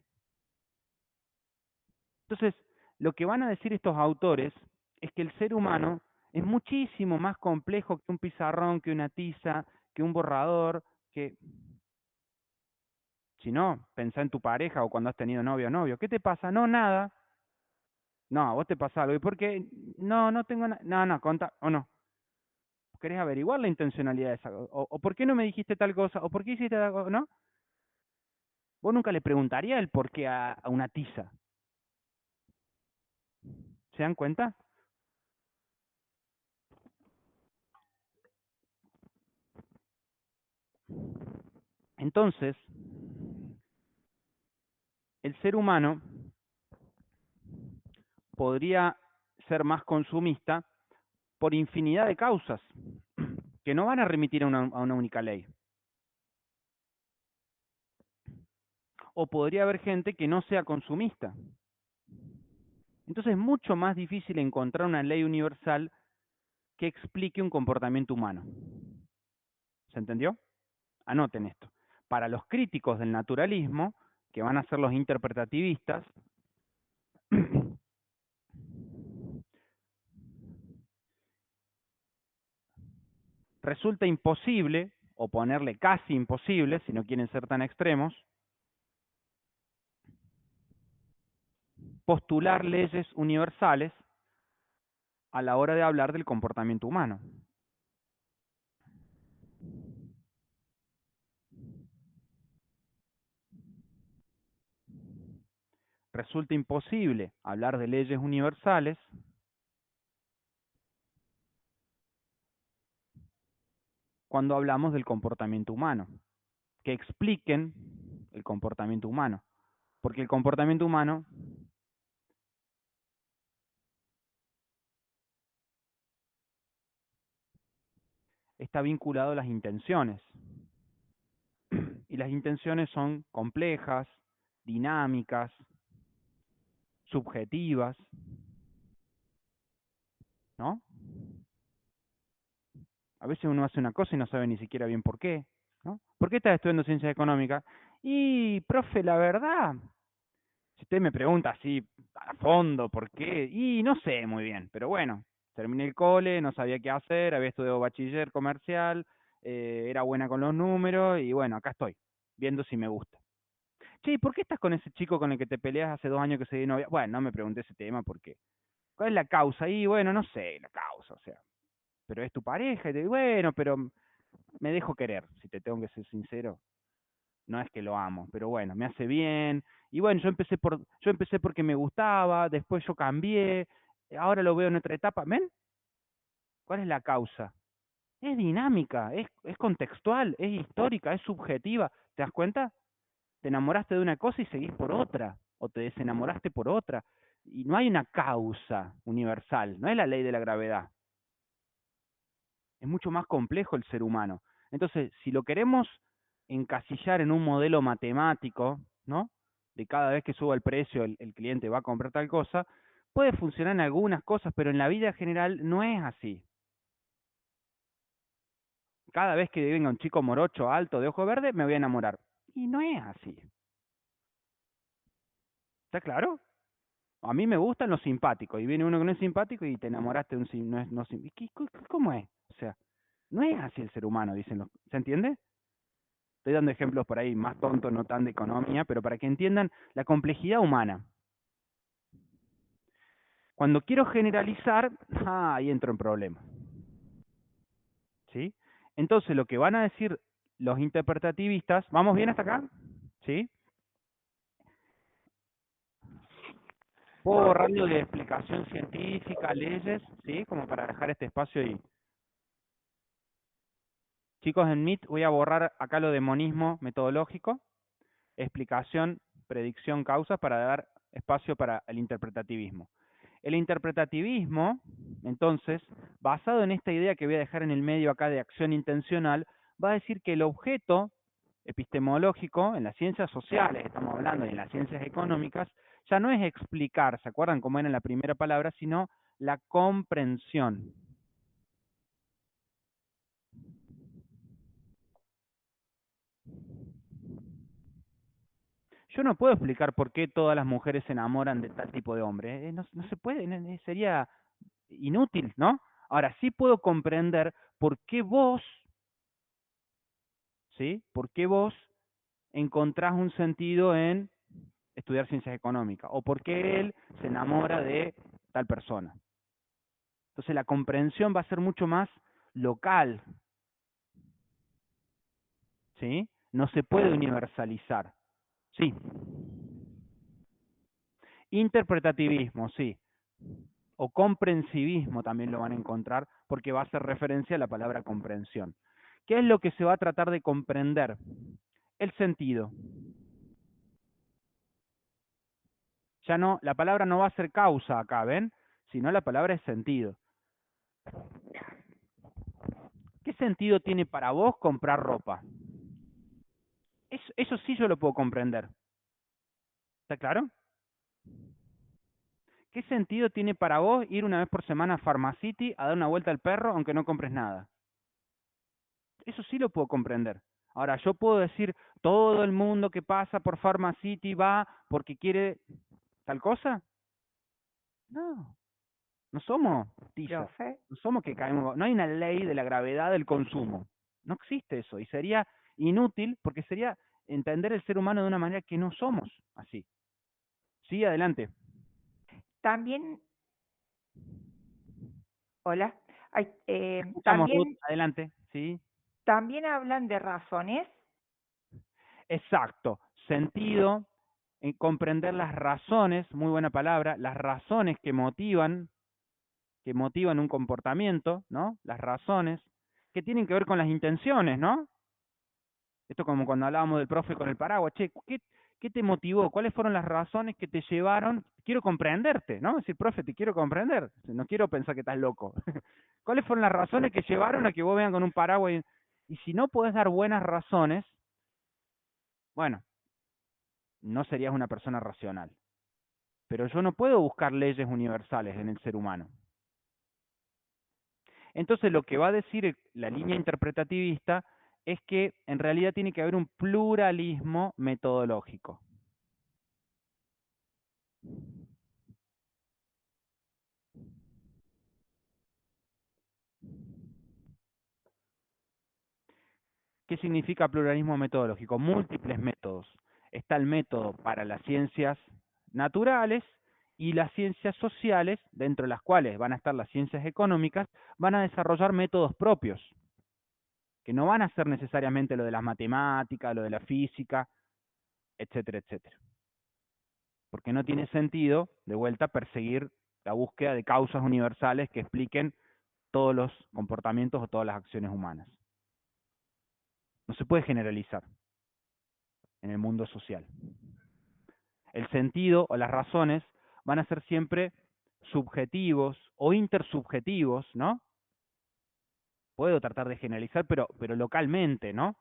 Entonces, lo que van a decir estos autores es que el ser humano, Es muchísimo más complejo que un pizarrón, que una tiza, que un borrador, que... Si no, pensá en tu pareja o cuando has tenido novio o novio. ¿Qué te pasa? No, nada. No, a vos te pasa algo. ¿Y por qué? No, no tengo nada. No, no, conta, o no. ¿Querés averiguar la intencionalidad de esa cosa? O ¿por qué no me dijiste tal cosa? ¿O por qué hiciste tal cosa? ¿No? Vos nunca le preguntarías el por qué a una tiza. ¿Se dan cuenta? Entonces, el ser humano podría ser más consumista por infinidad de causas que no van a remitir a una única ley. O podría haber gente que no sea consumista. Entonces es mucho más difícil encontrar una ley universal que explique un comportamiento humano. ¿Se entendió? Anoten esto. Para los críticos del naturalismo, que van a ser los interpretativistas, resulta imposible, o ponerle casi imposible, si no quieren ser tan extremos, postular leyes universales a la hora de hablar del comportamiento humano. Resulta imposible hablar de leyes universales cuando hablamos del comportamiento humano, que expliquen el comportamiento humano, porque el comportamiento humano está vinculado a las intenciones, y las intenciones son complejas, dinámicas, subjetivas, ¿no? A veces uno hace una cosa y no sabe ni siquiera bien por qué, ¿no? ¿Por qué estás estudiando ciencias económicas? Y, profe, la verdad, si usted me pregunta así a fondo por qué, y no sé muy bien, pero bueno, terminé el cole, no sabía qué hacer, había estudiado bachiller comercial, era buena con los números y bueno, acá estoy, viendo si me gusta. Che, ¿por qué estás con ese chico con el que te peleas hace 2 años que se dio novia? Bueno, no me pregunté ese tema porque, ¿cuál es la causa? Y bueno, no sé la causa, o sea, pero es tu pareja, y te digo, bueno, pero me dejo querer, si te tengo que ser sincero. No es que lo amo, pero bueno, me hace bien. Y bueno, yo empecé porque me gustaba, después yo cambié, ahora lo veo en otra etapa. ¿Ven? ¿Cuál es la causa? Es dinámica, es contextual, es histórica, es subjetiva. ¿Te das cuenta? Te enamoraste de una cosa y seguís por otra, o te desenamoraste por otra. Y no hay una causa universal, no es la ley de la gravedad. Es mucho más complejo el ser humano. Entonces, si lo queremos encasillar en un modelo matemático, ¿no? De cada vez que suba el precio, el cliente va a comprar tal cosa, puede funcionar en algunas cosas, pero en la vida general no es así. Cada vez que venga un chico morocho, alto, de ojo verde, me voy a enamorar. Y no es así. ¿Está claro? A mí me gustan los simpáticos, y viene uno que no es simpático y te enamoraste de un no es, no, ¿cómo es? O sea, no es así el ser humano, dicen los, ¿se entiende? Estoy dando ejemplos por ahí más tontos, no tan de economía, pero para que entiendan la complejidad humana. Cuando quiero generalizar, ahí entro en problemas. ¿Sí? Entonces, lo que van a decir los interpretativistas, ¿vamos bien hasta acá? ¿Sí? Puedo borrarlo de explicación científica, leyes, ¿sí? Como para dejar este espacio ahí. Chicos, en Meet voy a borrar acá lo de monismo metodológico, explicación, predicción, causas, para dar espacio para el interpretativismo. El interpretativismo, entonces, basado en esta idea que voy a dejar en el medio acá de acción intencional, va a decir que el objeto epistemológico en las ciencias sociales, estamos hablando, y en las ciencias económicas, ya no es explicar, ¿se acuerdan cómo era en la primera palabra?, sino la comprensión. Yo no puedo explicar por qué todas las mujeres se enamoran de tal tipo de hombre. No, no se puede, sería inútil, ¿no? Ahora, sí puedo comprender por qué vos, ¿sí? ¿Por qué vos encontrás un sentido en estudiar ciencias económicas? O por qué él se enamora de tal persona. Entonces la comprensión va a ser mucho más local, ¿sí? No se puede universalizar. Sí. Interpretativismo, sí. O comprensivismo también lo van a encontrar porque va a hacer referencia a la palabra comprensión. ¿Qué es lo que se va a tratar de comprender? El sentido. Ya no, la palabra no va a ser causa acá, ¿ven? Sino la palabra es sentido. ¿Qué sentido tiene para vos comprar ropa? Eso sí yo lo puedo comprender. ¿Está claro? ¿Qué sentido tiene para vos ir una vez por semana a Pharmacity a dar una vuelta al perro aunque no compres nada? Eso sí lo puedo comprender. Ahora, yo puedo decir, todo el mundo que pasa por Pharmacity va porque quiere tal cosa. No, no somos tiza, Profe. no somos que caemos, no hay una ley de la gravedad del consumo. No existe eso y sería inútil porque sería entender el ser humano de una manera que no somos así. Sí, adelante. También, hola, Escuchamos, Ruth, también, adelante. Sí. también hablan de razones. Exacto, sentido, en comprender las razones, muy buena palabra, las razones que motivan un comportamiento, ¿no? Las razones que tienen que ver con las intenciones, ¿no? Esto como cuando hablábamos del profe con el paraguas, che, ¿qué te motivó? ¿Cuáles fueron las razones que te llevaron? Quiero comprenderte, ¿no? Decir, profe, te quiero comprender, no quiero pensar que estás loco. ¿Cuáles fueron las razones que llevaron a que vos vengan con un paraguas? Y si no podés dar buenas razones, bueno, no serías una persona racional. Pero yo no puedo buscar leyes universales en el ser humano. Entonces lo que va a decir la línea interpretativista es que en realidad tiene que haber un pluralismo metodológico. ¿Qué significa pluralismo metodológico? Múltiples métodos. Está el método para las ciencias naturales y las ciencias sociales, dentro de las cuales van a estar las ciencias económicas, van a desarrollar métodos propios, que no van a ser necesariamente lo de las matemáticas, lo de la física, etcétera, etcétera. Porque no tiene sentido, de vuelta, perseguir la búsqueda de causas universales que expliquen todos los comportamientos o todas las acciones humanas. No se puede generalizar en el mundo social. El sentido o las razones van a ser siempre subjetivos o intersubjetivos, ¿no? Puedo tratar de generalizar, pero localmente, ¿no?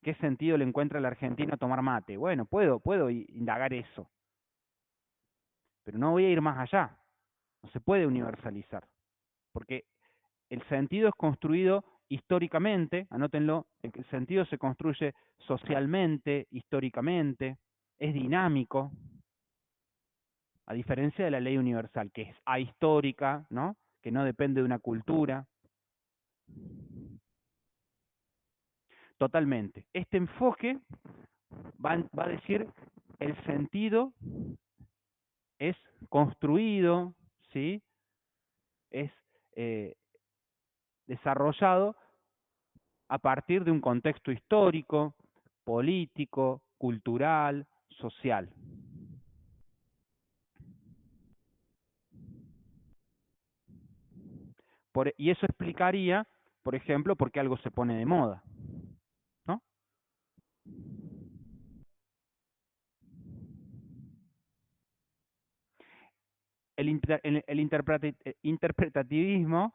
¿Qué sentido le encuentra el argentino a tomar mate? Bueno, puedo indagar eso, pero no voy a ir más allá. No se puede universalizar, porque el sentido es construido históricamente, anótenlo, el sentido se construye socialmente, históricamente, es dinámico, a diferencia de la ley universal, que es ahistórica, ¿no? Que no depende de una cultura. Totalmente. Este enfoque va a decir el sentido es construido, ¿sí? Es eh, desarrollado a partir de un contexto histórico, político, cultural, social. Y eso explicaría, por ejemplo, por qué algo se pone de moda, ¿no? El interpretativismo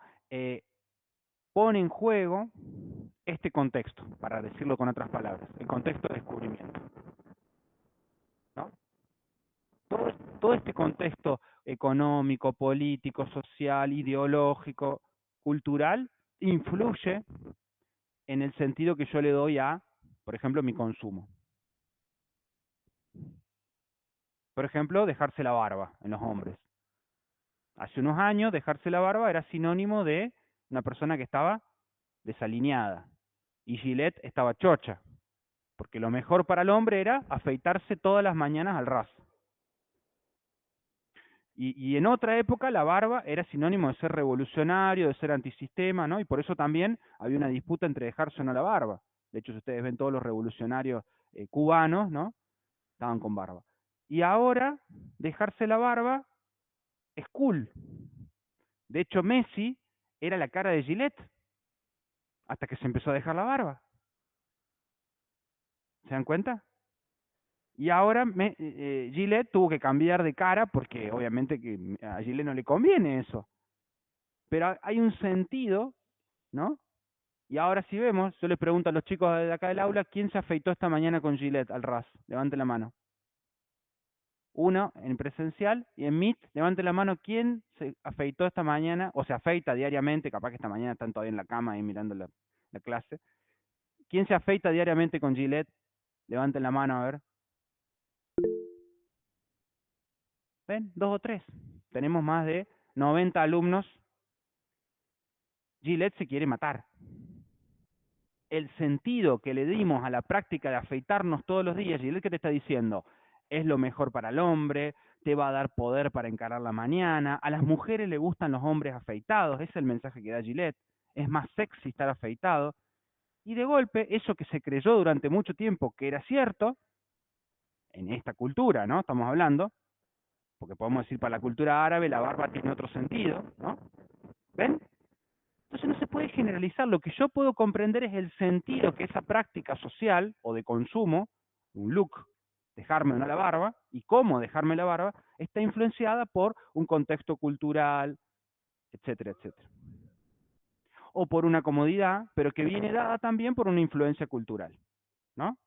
pone en juego este contexto, para decirlo con otras palabras, el contexto de descubrimiento, ¿no? Todo este contexto económico, político, social, ideológico, cultural, influye en el sentido que yo le doy a, por ejemplo, mi consumo. Por ejemplo, dejarse la barba en los hombres. Hace unos años, dejarse la barba era sinónimo de una persona que estaba desalineada. Y Gillette estaba chocha, porque lo mejor para el hombre era afeitarse todas las mañanas al ras. Y en otra época la barba era sinónimo de ser revolucionario, de ser antisistema, ¿no? Y por eso también había una disputa entre dejarse o no la barba. De hecho, si ustedes ven todos los revolucionarios cubanos, ¿no? Estaban con barba. Y ahora, dejarse la barba es cool. De hecho, Messi era la cara de Gillette hasta que se empezó a dejar la barba. ¿Se dan cuenta? Y ahora Gillette tuvo que cambiar de cara porque obviamente que a Gillette no le conviene eso. Pero hay un sentido, ¿no? Y ahora si vemos, yo les pregunto a los chicos de acá del aula, ¿quién se afeitó esta mañana con Gillette al ras? Levanten la mano. Uno en presencial y en Meet, levante la mano, ¿quién se afeitó esta mañana o se afeita diariamente? Capaz que esta mañana están todavía en la cama ahí mirando la clase. ¿Quién se afeita diariamente con Gillette? Levanten la mano, a ver. ¿Ven? 2 o 3. Tenemos más de 90 alumnos. Gillette se quiere matar. El sentido que le dimos a la práctica de afeitarnos todos los días, Gillette, ¿qué te está diciendo? Es lo mejor para el hombre, te va a dar poder para encarar la mañana, a las mujeres le gustan los hombres afeitados, ese es el mensaje que da Gillette, es más sexy estar afeitado, y de golpe, eso que se creyó durante mucho tiempo que era cierto, en esta cultura, ¿no? Estamos hablando, porque podemos decir para la cultura árabe la barba tiene otro sentido, ¿no? ¿Ven? Entonces no se puede generalizar. Lo que yo puedo comprender es el sentido que esa práctica social o de consumo, un look, dejarme o no la barba, y cómo dejarme la barba, está influenciada por un contexto cultural, etcétera, etcétera. O por una comodidad, pero que viene dada también por una influencia cultural, ¿no?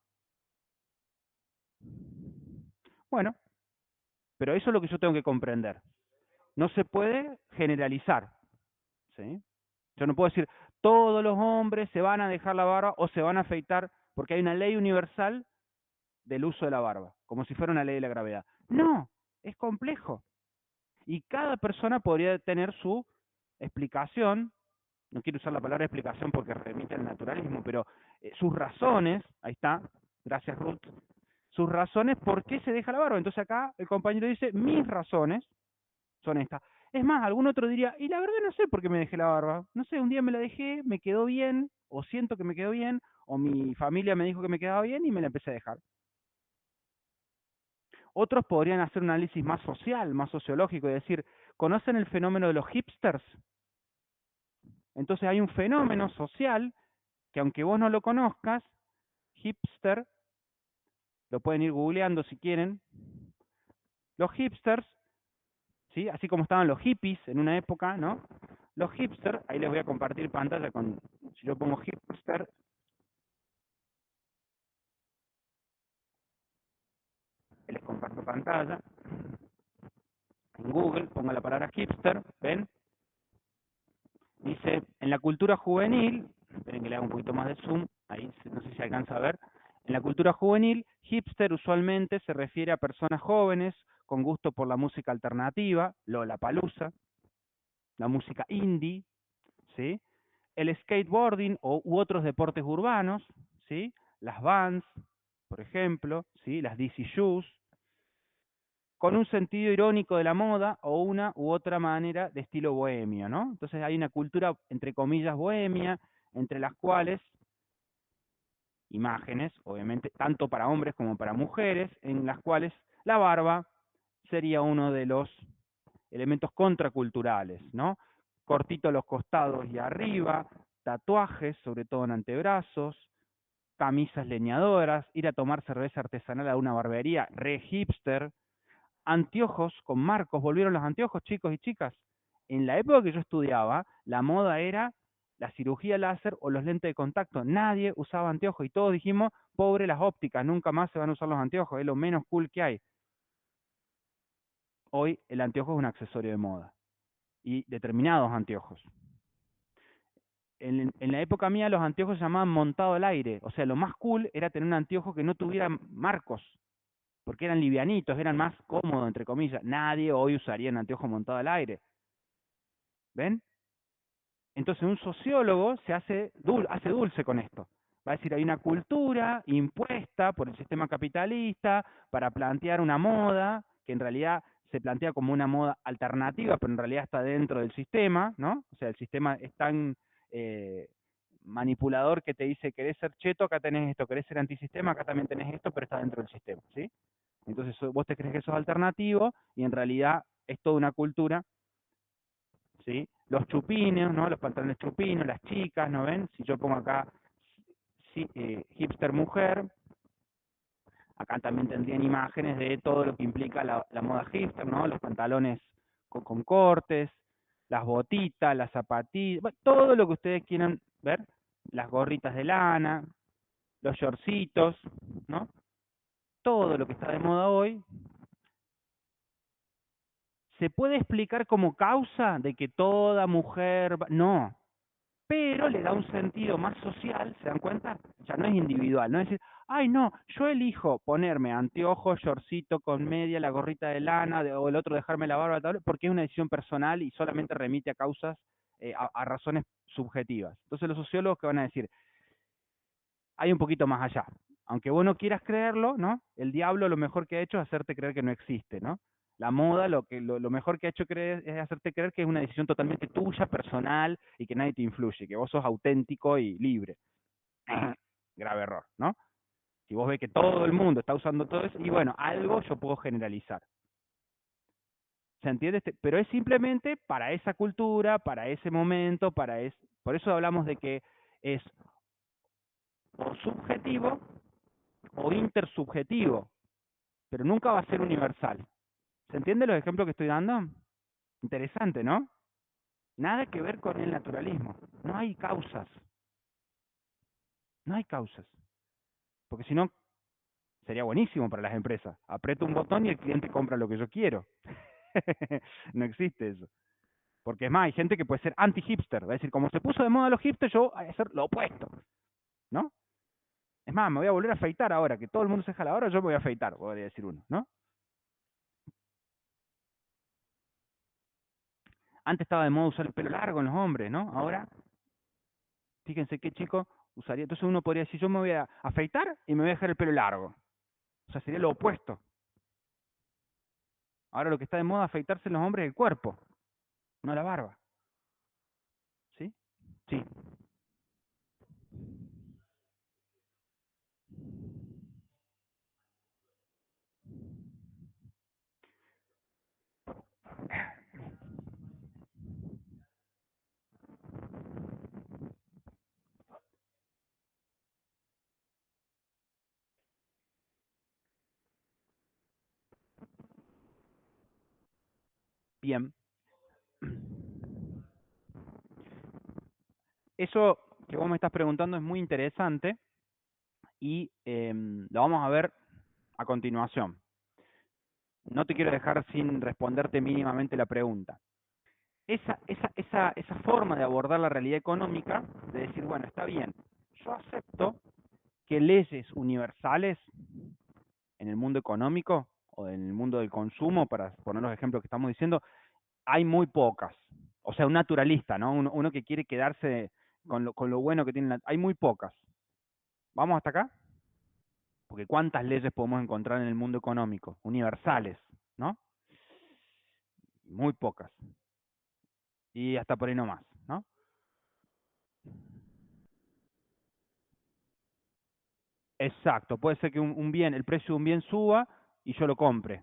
Bueno, pero eso es lo que yo tengo que comprender. No se puede generalizar, ¿sí? Yo no puedo decir, todos los hombres se van a dejar la barba o se van a afeitar porque hay una ley universal del uso de la barba, como si fuera una ley de la gravedad. No, es complejo. Y cada persona podría tener su explicación, no quiero usar la palabra explicación porque remite al naturalismo, pero sus razones, ahí está, gracias Ruth, sus razones por qué se deja la barba. Entonces acá el compañero dice, mis razones son estas. Es más, algún otro diría, y la verdad no sé por qué me dejé la barba. No sé, un día me la dejé, me quedó bien, o siento que me quedó bien, o mi familia me dijo que me quedaba bien y me la empecé a dejar. Otros podrían hacer un análisis más social, más sociológico, y decir, ¿conocen el fenómeno de los hipsters? Entonces hay un fenómeno social que aunque vos no lo conozcas, hipster, lo pueden ir googleando si quieren, los hipsters, ¿sí? Así como estaban los hippies en una época, ¿no? Los hipsters, ahí les voy a compartir pantalla con, si yo pongo hipster, les comparto pantalla, en Google, pongo la palabra hipster, ¿ven? Dice, en la cultura juvenil, esperen que le haga un poquito más de zoom, ahí no sé si alcanza a ver, en la cultura juvenil, hipster usualmente se refiere a personas jóvenes con gusto por la música alternativa, Lollapalooza, la música indie, ¿sí? El skateboarding u otros deportes urbanos, ¿sí? Las Vans, por ejemplo, ¿sí? Las DC Shoes, con un sentido irónico de la moda o una u otra manera de estilo bohemio, ¿no? Entonces hay una cultura, entre comillas, bohemia, entre las cuales imágenes, obviamente, tanto para hombres como para mujeres, en las cuales la barba sería uno de los elementos contraculturales, ¿no? Cortito a los costados y arriba, tatuajes, sobre todo en antebrazos, camisas leñadoras, ir a tomar cerveza artesanal a una barbería, re hipster, anteojos con marcos, volvieron los anteojos, chicos y chicas. En la época que yo estudiaba, la moda era la cirugía láser o los lentes de contacto. Nadie usaba anteojos y todos dijimos, pobre las ópticas, nunca más se van a usar los anteojos, es lo menos cool que hay. Hoy el anteojo es un accesorio de moda y determinados anteojos. En la época mía los anteojos se llamaban montado al aire, o sea, lo más cool era tener un anteojo que no tuviera marcos, porque eran livianitos, eran más cómodos, entre comillas. Nadie hoy usaría un anteojo montado al aire. ¿Ven? Entonces un sociólogo se hace dulce con esto. Va a decir, hay una cultura impuesta por el sistema capitalista para plantear una moda, que en realidad se plantea como una moda alternativa, pero en realidad está dentro del sistema, ¿no? O sea, el sistema es tan eh, manipulador que te dice, querés ser cheto, acá tenés esto, querés ser antisistema, acá también tenés esto, pero está dentro del sistema, ¿sí? Entonces vos te crees que sos alternativo y en realidad es toda una cultura. ¿Sí? Los chupines, ¿no? Los pantalones chupinos, las chicas, ¿no ven? Si yo pongo acá sí, hipster mujer, acá también tendrían imágenes de todo lo que implica la moda hipster, ¿no? Los pantalones con cortes, las botitas, las zapatillas, bueno, todo lo que ustedes quieran ver, las gorritas de lana, los shortcitos, ¿no? Todo lo que está de moda hoy se puede explicar como causa de que toda mujer... No, pero le da un sentido más social, ¿se dan cuenta? Ya no es individual, no es decir, ay no, yo elijo ponerme anteojos, shortcito con media, la gorrita de lana, o el otro dejarme la barba, tal, porque es una decisión personal y solamente remite a causas, a razones subjetivas. Entonces los sociólogos que van a decir, hay un poquito más allá. Aunque vos no quieras creerlo, ¿no? El diablo lo mejor que ha hecho es hacerte creer que no existe, ¿no? La moda lo mejor que ha hecho creer es hacerte creer que es una decisión totalmente tuya, personal, y que nadie te influye, que vos sos auténtico y libre. Grave error, ¿no? Si vos ves que todo el mundo está usando todo eso, y bueno, algo yo puedo generalizar. ¿Se entiende? Pero es simplemente para esa cultura, para ese momento, por eso hablamos de que es o subjetivo o intersubjetivo, pero nunca va a ser universal. ¿Se entiende los ejemplos que estoy dando? Interesante, ¿no? Nada que ver con el naturalismo. No hay causas. No hay causas. Porque si no, sería buenísimo para las empresas. Aprieto un botón y el cliente compra lo que yo quiero. No existe eso. Porque es más, hay gente que puede ser anti-hipster. Va a decir, como se puso de moda los hipsters, yo voy a hacer lo opuesto. ¿No? Es más, me voy a volver a afeitar ahora. Que todo el mundo se jala ahora, yo me voy a afeitar, podría decir uno. ¿No? Antes estaba de moda usar el pelo largo en los hombres, ¿no? Ahora, fíjense qué chico usaría. Entonces uno podría decir, yo me voy a afeitar y me voy a dejar el pelo largo. O sea, sería lo opuesto. Ahora lo que está de moda afeitarse en los hombres es el cuerpo, no la barba. ¿Sí? Sí. Bien. Eso que vos me estás preguntando es muy interesante y lo vamos a ver a continuación. No te quiero dejar sin responderte mínimamente la pregunta. Esa forma de abordar la realidad económica, de decir, bueno, está bien, yo acepto que leyes universales en el mundo económico o en el mundo del consumo, para poner los ejemplos que estamos diciendo, hay muy pocas. O sea, un naturalista, ¿no? Uno que quiere quedarse con lo bueno que tiene. Hay muy pocas. ¿Vamos hasta acá? Porque ¿cuántas leyes podemos encontrar en el mundo económico? Universales, ¿no? Muy pocas. Y hasta por ahí nomás, ¿no? Exacto. Puede ser que un bien, el precio de un bien suba y yo lo compre.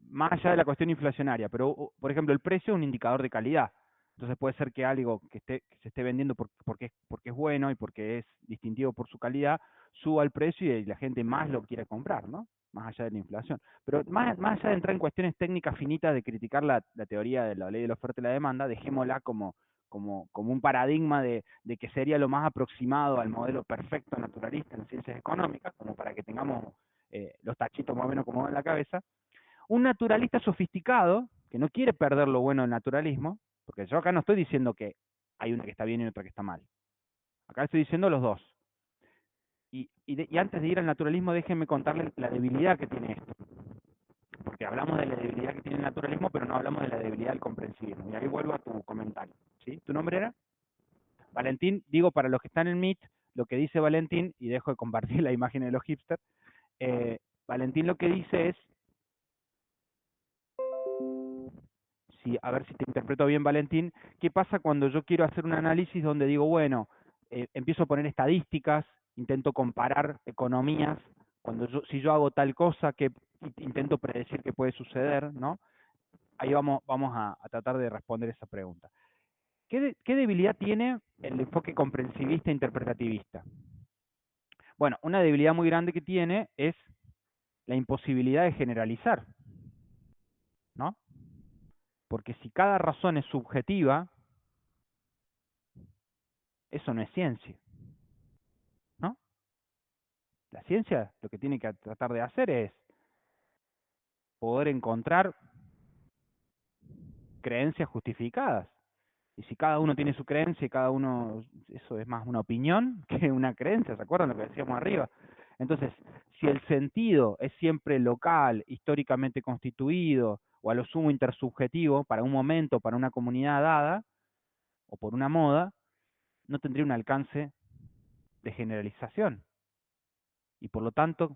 Más allá de la cuestión inflacionaria, pero por ejemplo el precio es un indicador de calidad. Entonces puede ser que algo que se esté vendiendo porque es bueno y porque es distintivo por su calidad, suba el precio y la gente más lo quiere comprar, ¿no? Más allá de la inflación. Pero más allá de entrar en cuestiones técnicas finitas de criticar la teoría de la ley de la oferta y la demanda, dejémosla como un paradigma de que sería lo más aproximado al modelo perfecto naturalista en ciencias económicas, como para que tengamos los tachitos más o menos como en la cabeza. Un naturalista sofisticado, que no quiere perder lo bueno del naturalismo, porque yo acá no estoy diciendo que hay una que está bien y otra que está mal. Acá estoy diciendo los dos. Y antes de ir al naturalismo, déjenme contarles la debilidad que tiene esto. porque hablamos de la debilidad que tiene el naturalismo, pero no hablamos de la debilidad del comprensivismo. Y ahí vuelvo a tu comentario, ¿sí? ¿Tu nombre era? Valentín, digo para los que están en Meet, lo que dice Valentín, y dejo de compartir la imagen de los hipsters, Valentín lo que dice es, a ver si te interpreto bien, Valentín, ¿qué pasa cuando yo quiero hacer un análisis donde digo, bueno, empiezo a poner estadísticas, intento comparar economías, si yo hago tal cosa, que intento predecir qué puede suceder, ¿no? Ahí vamos a tratar de responder esa pregunta. ¿Qué debilidad tiene el enfoque comprensivista e interpretativista? Bueno, una debilidad muy grande que tiene es la imposibilidad de generalizar, ¿no? Porque si cada razón es subjetiva, eso no es ciencia, ¿no? La ciencia lo que tiene que tratar de hacer es poder encontrar creencias justificadas. Y si cada uno tiene su creencia y cada uno, eso es más una opinión que una creencia, ¿se acuerdan lo que decíamos arriba? Entonces, si el sentido es siempre local, históricamente constituido, o a lo sumo intersubjetivo, para un momento, para una comunidad dada, o por una moda, no tendría un alcance de generalización. Y por lo tanto,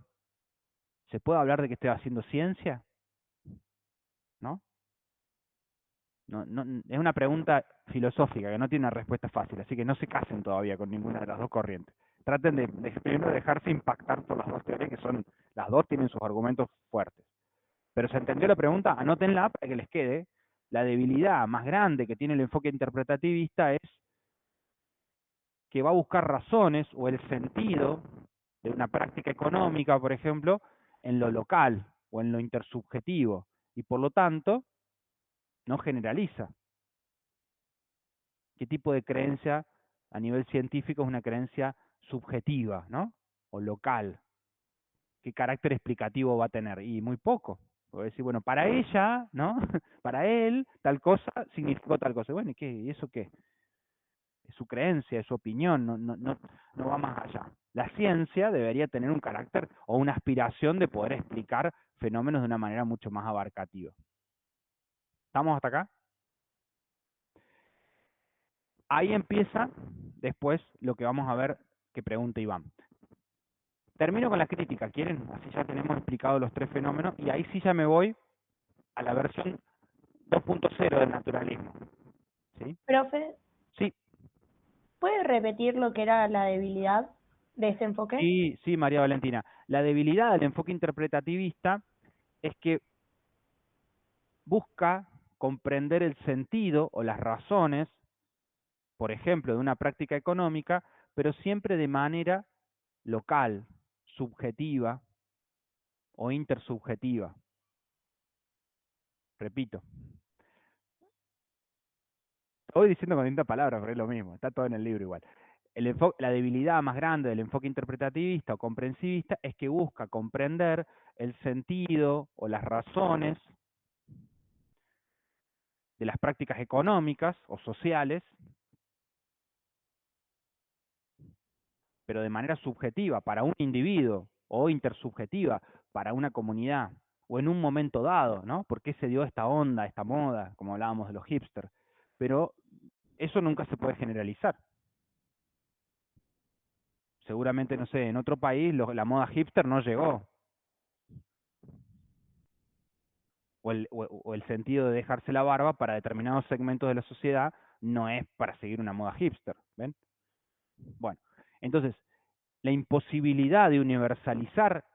¿se puede hablar de que estoy haciendo ciencia? ¿No? Es una pregunta filosófica que no tiene una respuesta fácil, así que no se casen todavía con ninguna de las dos corrientes. Traten primero de dejarse impactar por las dos teorías, que son, las dos tienen sus argumentos fuertes. Pero se entendió la pregunta, anótenla para que les quede. La debilidad más grande que tiene el enfoque interpretativista es que va a buscar razones o el sentido de una práctica económica, por ejemplo, en lo local o en lo intersubjetivo, y por lo tanto no generaliza. ¿Qué tipo de creencia a nivel científico es una creencia subjetiva, ¿no? O local. ¿Qué carácter explicativo va a tener? Y muy poco. Puedo decir, bueno, para ella, ¿no? Para él, tal cosa significó tal cosa. Bueno, ¿y eso qué? Es su creencia, es su opinión, no va más allá. La ciencia debería tener un carácter o una aspiración de poder explicar fenómenos de una manera mucho más abarcativa. ¿Estamos hasta acá? Ahí empieza después lo que vamos a ver que pregunta Iván. Termino con la crítica, ¿quieren? Así ya tenemos explicado los tres fenómenos y ahí sí ya me voy a la versión 2.0 del naturalismo. ¿Sí? Profe, Sí, ¿puede repetir lo que era la debilidad de ese enfoque? sí, María Valentina. La debilidad del enfoque interpretativista es que busca comprender el sentido o las razones, por ejemplo, de una práctica económica, pero siempre de manera local, subjetiva o intersubjetiva. Repito, estoy diciendo con distintas palabras, pero es lo mismo, está todo en el libro igual. La debilidad más grande del enfoque interpretativista o comprensivista es que busca comprender el sentido o las razones de las prácticas económicas o sociales, pero de manera subjetiva para un individuo o intersubjetiva para una comunidad o en un momento dado, ¿no? ¿Por qué se dio esta onda, esta moda, como hablábamos de los hipsters? Pero eso nunca se puede generalizar. Seguramente, no sé, en otro país la moda hipster no llegó. O el sentido de dejarse la barba para determinados segmentos de la sociedad no es para seguir una moda hipster, ¿ven? Bueno, entonces, la imposibilidad de universalizar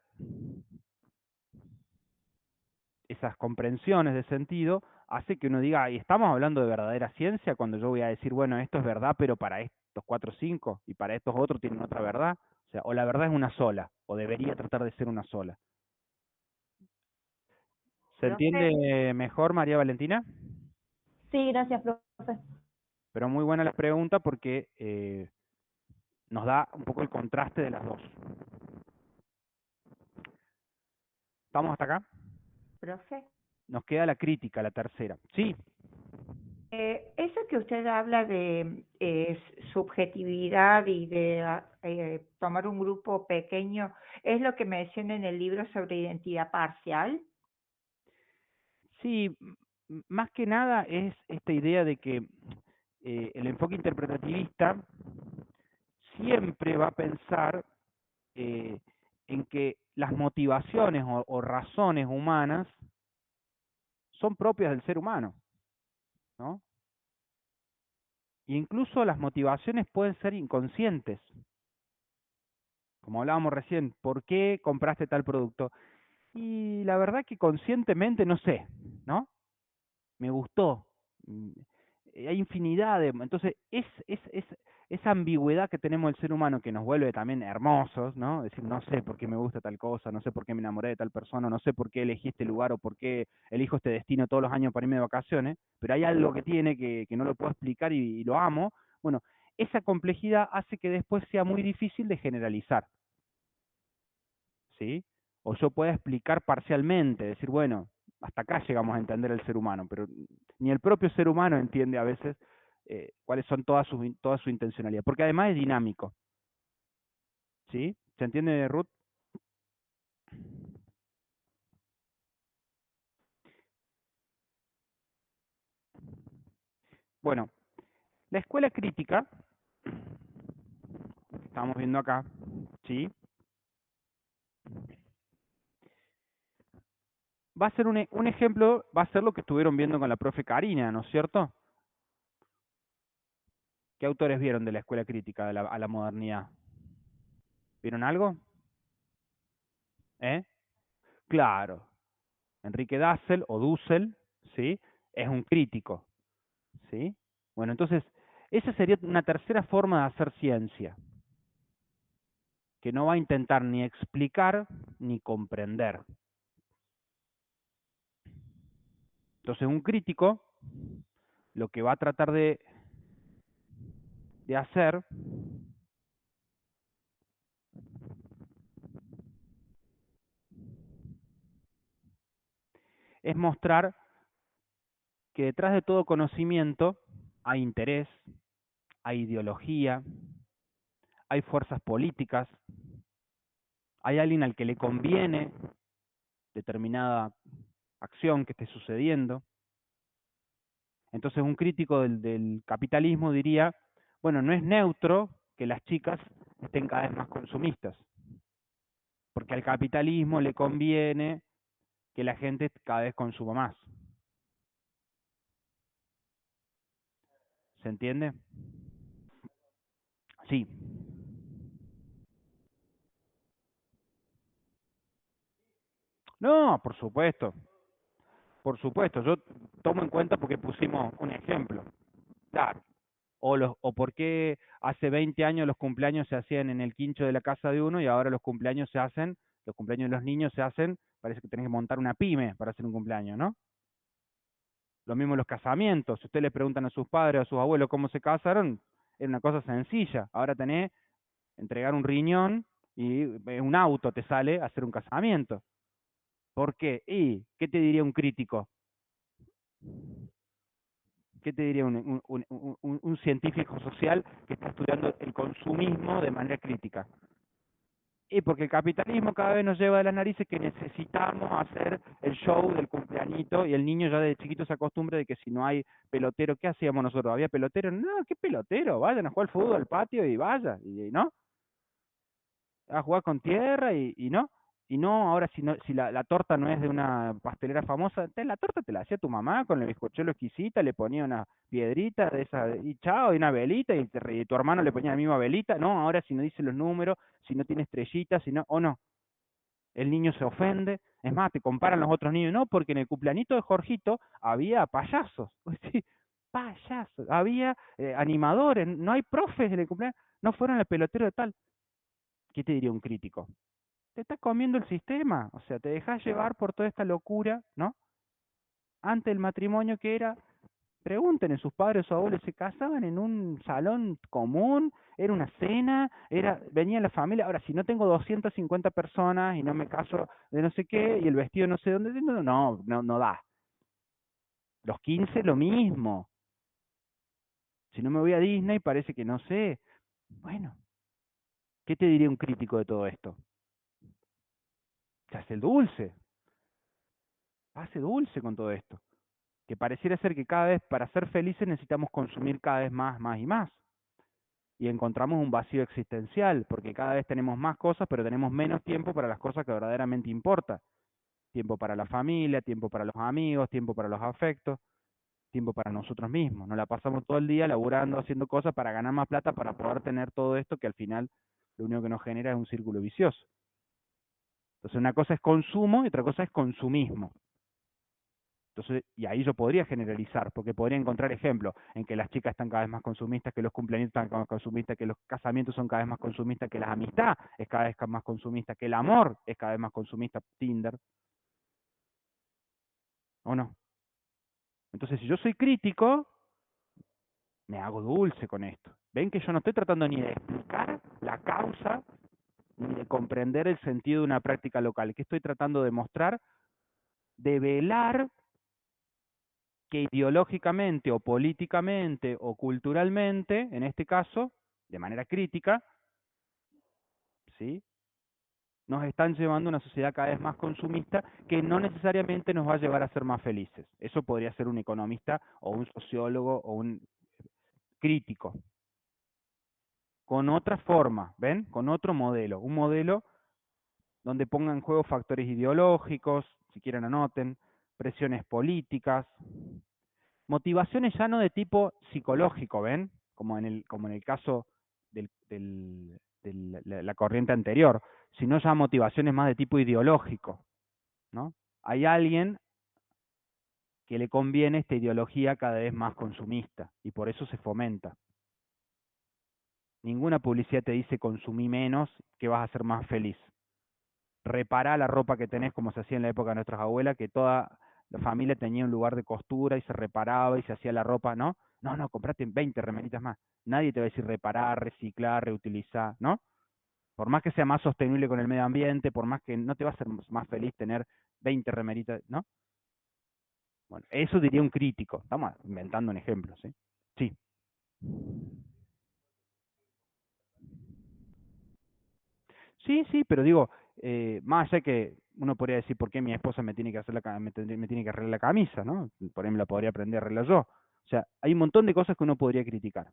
esas comprensiones de sentido hace que uno diga, ¿y estamos hablando de verdadera ciencia cuando yo voy a decir, bueno, esto es verdad, pero para estos 4 o 5 y para estos otros tienen otra verdad? O sea, o la verdad es una sola, o debería tratar de ser una sola. ¿Se Profe, entiende mejor, María Valentina? Sí, gracias, profe. Pero muy buena la pregunta porque nos da un poco el contraste de las dos. ¿Estamos hasta acá? profe. Nos queda la crítica, la tercera. Sí, Eso que usted habla de subjetividad y de tomar un grupo pequeño, ¿es lo que menciona en el libro sobre identidad parcial? Sí, más que nada es esta idea de que el enfoque interpretativista siempre va a pensar eh, en que las motivaciones o razones humanas son propias del ser humano, ¿no? E incluso las motivaciones pueden ser inconscientes. Como hablábamos recién, ¿por qué compraste tal producto? Y la verdad que conscientemente no sé, ¿no? Me gustó. Hay infinidad de... Entonces, esa ambigüedad que tenemos el ser humano que nos vuelve también hermosos, ¿no? Decir, no sé por qué me gusta tal cosa, no sé por qué me enamoré de tal persona, no sé por qué elegí este lugar o por qué elijo este destino todos los años para irme de vacaciones, pero hay algo que tiene que no lo puedo explicar y lo amo. Bueno, esa complejidad hace que después sea muy difícil de generalizar, ¿sí? O yo pueda explicar parcialmente, decir, bueno, hasta acá llegamos a entender el ser humano, pero ni el propio ser humano entiende a veces cuáles son toda su intencionalidad, porque además es dinámico, ¿sí? ¿Se entiende, Ruth? Bueno, la escuela crítica, que estamos viendo acá, ¿sí? Va a ser un ejemplo, va a ser lo que estuvieron viendo con la profe Karina, ¿no es cierto? ¿Qué autores vieron de la escuela crítica a la modernidad? ¿Vieron algo? ¿Eh? Claro, Enrique Dussel o Dussel, ¿sí? Es un crítico, ¿sí? Bueno, entonces, esa sería una tercera forma de hacer ciencia, que no va a intentar ni explicar ni comprender. Entonces, un crítico lo que va a tratar de hacer es mostrar que detrás de todo conocimiento hay interés, hay ideología, hay fuerzas políticas, hay alguien al que le conviene determinada acción que esté sucediendo. Entonces un crítico del capitalismo diría, bueno, no es neutro que las chicas estén cada vez más consumistas, porque al capitalismo le conviene que la gente cada vez consuma más. ¿Se entiende? Sí. No, por supuesto, por supuesto. Yo tomo en cuenta porque pusimos un ejemplo. Claro. O por qué hace 20 años los cumpleaños se hacían en el quincho de la casa de uno y ahora los cumpleaños se hacen, los cumpleaños de los niños se hacen, parece que tenés que montar una pyme para hacer un cumpleaños, ¿no? Lo mismo los casamientos. Si ustedes le preguntan a sus padres o a sus abuelos cómo se casaron, era una cosa sencilla. Ahora tenés entregar un riñón y un auto te sale a hacer un casamiento. ¿Por qué? ¿Y qué te diría un crítico? ¿Qué te diría un científico social que está estudiando el consumismo de manera crítica? Y porque el capitalismo cada vez nos lleva de las narices que necesitamos hacer el show del cumpleañito y el niño ya de chiquito se acostumbra de que si no hay pelotero, ¿qué hacíamos nosotros? ¿Había pelotero? No, ¿qué pelotero? Vayan a jugar al fútbol al patio y vaya, y no, a jugar con tierra y no, ahora si no, si la torta no es de una pastelera famosa, la torta te la hacía tu mamá con el bizcochuelo exquisita, le ponía una piedrita de esa, y chao, y una velita, y tu hermano le ponía la misma velita, no, ahora si no dice los números, si no tiene estrellitas, si no, o no, el niño se ofende, es más, te comparan los otros niños, no, porque en el cumpleañito de Jorgito había payasos, sí, payasos, había animadores, no hay profes en el cumpleaños, no fueron al pelotero de tal. ¿Qué te diría un crítico? Te está comiendo el sistema, o sea, te dejas llevar por toda esta locura, ¿no? Antes del matrimonio que era, pregunten, sus padres o abuelos se casaban en un salón común, era una cena, venía la familia, ahora si no tengo 250 personas y no me caso de no sé qué y el vestido no sé dónde, no da. Los 15 lo mismo. Si no me voy a Disney parece que no sé. Bueno, ¿qué te diría un crítico de todo esto? Se hace el dulce. Hace dulce con todo esto. Que pareciera ser que cada vez para ser felices necesitamos consumir cada vez más, más y más. Y encontramos un vacío existencial, porque cada vez tenemos más cosas, pero tenemos menos tiempo para las cosas que verdaderamente importan. Tiempo para la familia, tiempo para los amigos, tiempo para los afectos, tiempo para nosotros mismos. Nos la pasamos todo el día laburando, haciendo cosas para ganar más plata, para poder tener todo esto que al final lo único que nos genera es un círculo vicioso. Entonces una cosa es consumo y otra cosa es consumismo. Entonces, y ahí yo podría generalizar, porque podría encontrar ejemplos en que las chicas están cada vez más consumistas, que los cumpleaños están cada vez más consumistas, que los casamientos son cada vez más consumistas, que la amistad es cada vez más consumista, que el amor es cada vez más consumista, Tinder, ¿o no? Entonces, si yo soy crítico, me hago dulce con esto. Ven que yo no estoy tratando ni de explicar la causa, ni de comprender el sentido de una práctica local, que estoy tratando de mostrar, de velar que ideológicamente o políticamente o culturalmente, en este caso, de manera crítica, ¿sí? Nos están llevando a una sociedad cada vez más consumista que no necesariamente nos va a llevar a ser más felices. Eso podría ser un economista o un sociólogo o un crítico. Con otra forma, ¿ven? Con otro modelo. Un modelo donde pongan en juego factores ideológicos, si quieren anoten, presiones políticas, motivaciones ya no de tipo psicológico, ¿ven? Como en el caso de la corriente anterior, sino ya motivaciones más de tipo ideológico, ¿no? Hay alguien que le conviene esta ideología cada vez más consumista y por eso se fomenta. Ninguna publicidad te dice consumí menos que vas a ser más feliz. Repará la ropa que tenés como se hacía en la época de nuestras abuelas, que toda la familia tenía un lugar de costura y se reparaba y se hacía la ropa, ¿no? No, no, comprate 20 remeritas más. Nadie te va a decir reparar, reciclar, reutilizar, ¿no? Por más que sea más sostenible con el medio ambiente, por más que no te va a hacer más feliz tener 20 remeritas, ¿no? Bueno, eso diría un crítico. Estamos inventando un ejemplo, ¿sí? Sí. Sí, sí, pero digo, más allá que uno podría decir por qué mi esposa me tiene que hacer me tiene que arreglar la camisa, ¿no? Por ahí me la podría aprender a arreglar yo. O sea, hay un montón de cosas que uno podría criticar.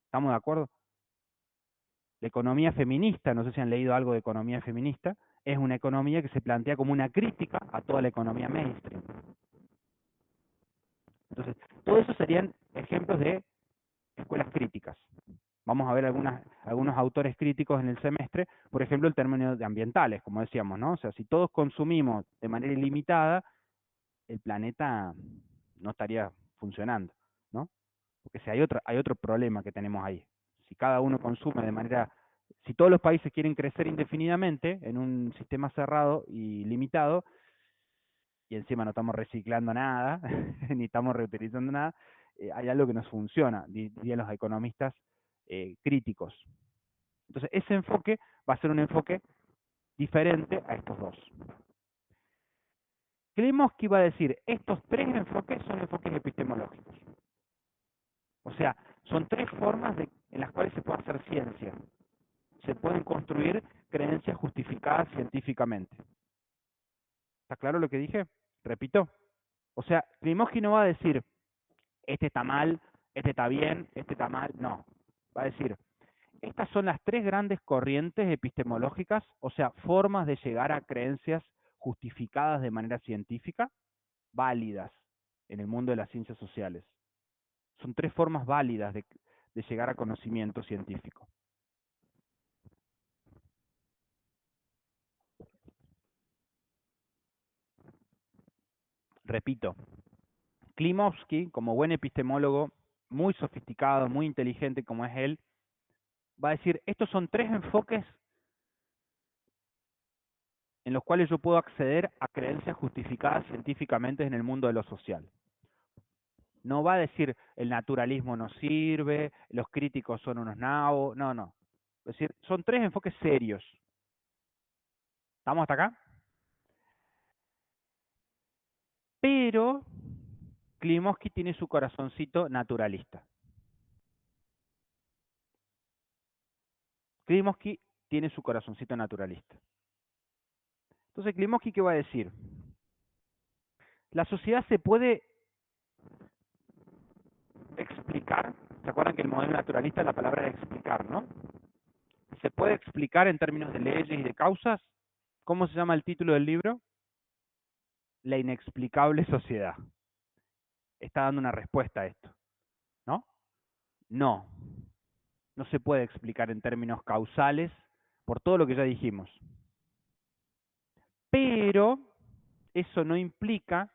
¿Estamos de acuerdo? La economía feminista, no sé si han leído algo de economía feminista, es una economía que se plantea como una crítica a toda la economía mainstream. Entonces, todo eso serían ejemplos de escuelas críticas. Vamos a ver algunos autores críticos en el semestre, por ejemplo, el término de ambientales, como decíamos, ¿no? O sea, si todos consumimos de manera ilimitada, el planeta no estaría funcionando, ¿no? Porque si hay otro problema que tenemos ahí. Si cada uno consume de manera, si todos los países quieren crecer indefinidamente en un sistema cerrado y limitado, y encima no estamos reciclando nada, ni estamos reutilizando nada, hay algo que nos funciona, dirían los economistas críticos. Entonces, ese enfoque va a ser un enfoque diferente a estos dos. Klimovsky va a decir, estos tres enfoques son enfoques epistemológicos. O sea, son tres formas en las cuales se puede hacer ciencia. Se pueden construir creencias justificadas científicamente. ¿Está claro lo que dije? Repito. O sea, Klimovsky no va a decir, este está mal, este está bien, este está mal. No. Va a decir, estas son las tres grandes corrientes epistemológicas, o sea, formas de llegar a creencias justificadas de manera científica, válidas en el mundo de las ciencias sociales. Son tres formas válidas de llegar a conocimiento científico. Repito, Klimovsky, como buen epistemólogo, muy sofisticado, muy inteligente como es él, va a decir, estos son tres enfoques en los cuales yo puedo acceder a creencias justificadas científicamente en el mundo de lo social. No va a decir el naturalismo no sirve, los críticos son unos nabos, no, no. Es decir, son tres enfoques serios. ¿Estamos hasta acá? Pero Klimovsky tiene su corazoncito naturalista. Klimovsky tiene su corazoncito naturalista. Entonces, Klimovsky, ¿qué va a decir? La sociedad se puede explicar. ¿Se acuerdan que el modelo naturalista la palabra es explicar, no? ¿Se puede explicar en términos de leyes y de causas? ¿Cómo se llama el título del libro? La inexplicable sociedad. Está dando una respuesta a esto, ¿no? No, no se puede explicar en términos causales por todo lo que ya dijimos. Pero eso no implica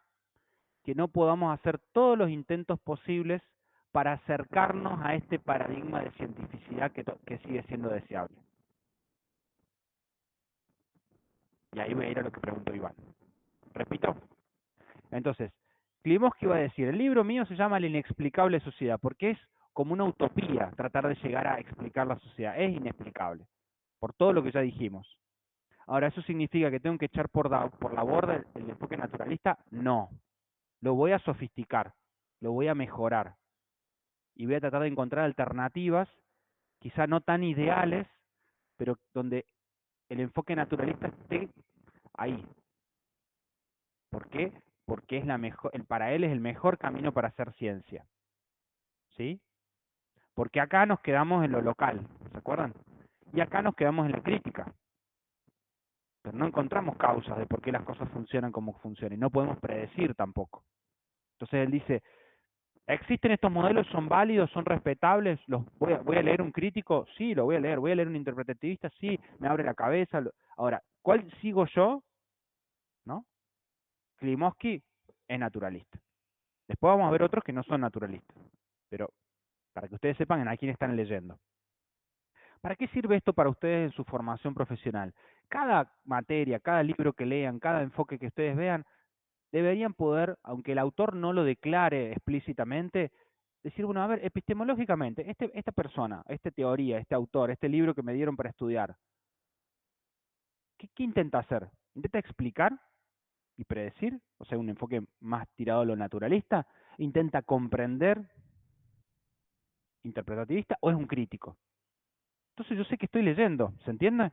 que no podamos hacer todos los intentos posibles para acercarnos a este paradigma de cientificidad que sigue siendo deseable. Y ahí voy a ir a lo que preguntó Iván. Repito. Entonces, Klimovsky va a decir, el libro mío se llama La inexplicable sociedad, porque es como una utopía tratar de llegar a explicar la sociedad. Es inexplicable, por todo lo que ya dijimos. Ahora, ¿eso significa que tengo que echar por la borda el enfoque naturalista? No. Lo voy a sofisticar, lo voy a mejorar. Y voy a tratar de encontrar alternativas, quizá no tan ideales, pero donde el enfoque naturalista esté ahí. ¿Por qué? Porque es para él es el mejor camino para hacer ciencia. ¿Sí? Porque acá nos quedamos en lo local, ¿se acuerdan? Y acá nos quedamos en la crítica. Pero no encontramos causas de por qué las cosas funcionan como funcionan. Y no podemos predecir tampoco. Entonces él dice, ¿existen estos modelos? ¿Son válidos? ¿Son respetables? ¿Voy a leer un crítico? Sí, lo voy a leer. ¿Voy a leer un interpretativista? Sí, me abre la cabeza. Ahora, ¿cuál sigo yo? ¿No? Klimovsky es naturalista. Después vamos a ver otros que no son naturalistas. Pero para que ustedes sepan a quién están leyendo. ¿Para qué sirve esto para ustedes en su formación profesional? Cada materia, cada libro que lean, cada enfoque que ustedes vean, deberían poder, aunque el autor no lo declare explícitamente, decir, bueno, a ver, epistemológicamente, esta persona, esta teoría, este autor, este libro que me dieron para estudiar, ¿qué intenta hacer? ¿Intenta explicar y predecir? O sea, un enfoque más tirado a lo naturalista. ¿Intenta comprender, interpretativista, o es un crítico? Entonces yo sé que estoy leyendo, ¿se entiende?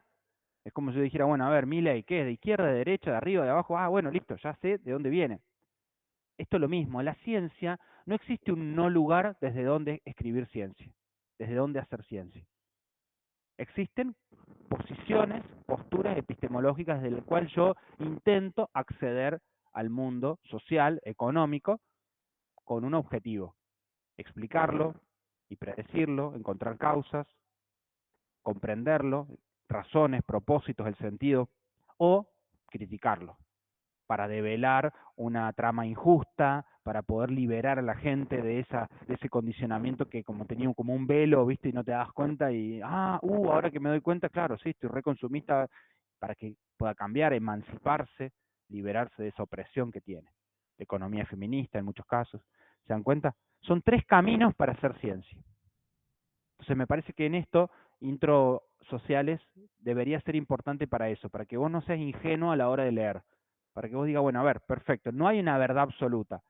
Es como si yo dijera, bueno, a ver, Milei, ¿qué es? ¿De izquierda, de derecha, de arriba, de abajo? Ah, bueno, listo, ya sé de dónde viene. Esto es lo mismo, en la ciencia no existe un no lugar desde donde escribir ciencia, desde donde hacer ciencia. Existen posiciones, posturas epistemológicas desde las cuales yo intento acceder al mundo social, económico, con un objetivo, explicarlo y predecirlo, encontrar causas, comprenderlo, razones, propósitos, el sentido, o criticarlo, para develar una trama injusta, para poder liberar a la gente de ese condicionamiento que como tenía como un velo, ¿viste? Y no te das cuenta y, ahora que me doy cuenta, claro, sí, estoy reconsumista, para que pueda cambiar, emanciparse, liberarse de esa opresión que tiene. La economía feminista en muchos casos, ¿se dan cuenta? Son 3 caminos para hacer ciencia. Entonces me parece que en esto, intro sociales, debería ser importante para eso, para que vos no seas ingenuo a la hora de leer, para que vos digas, bueno, a ver, perfecto, no hay una verdad absoluta,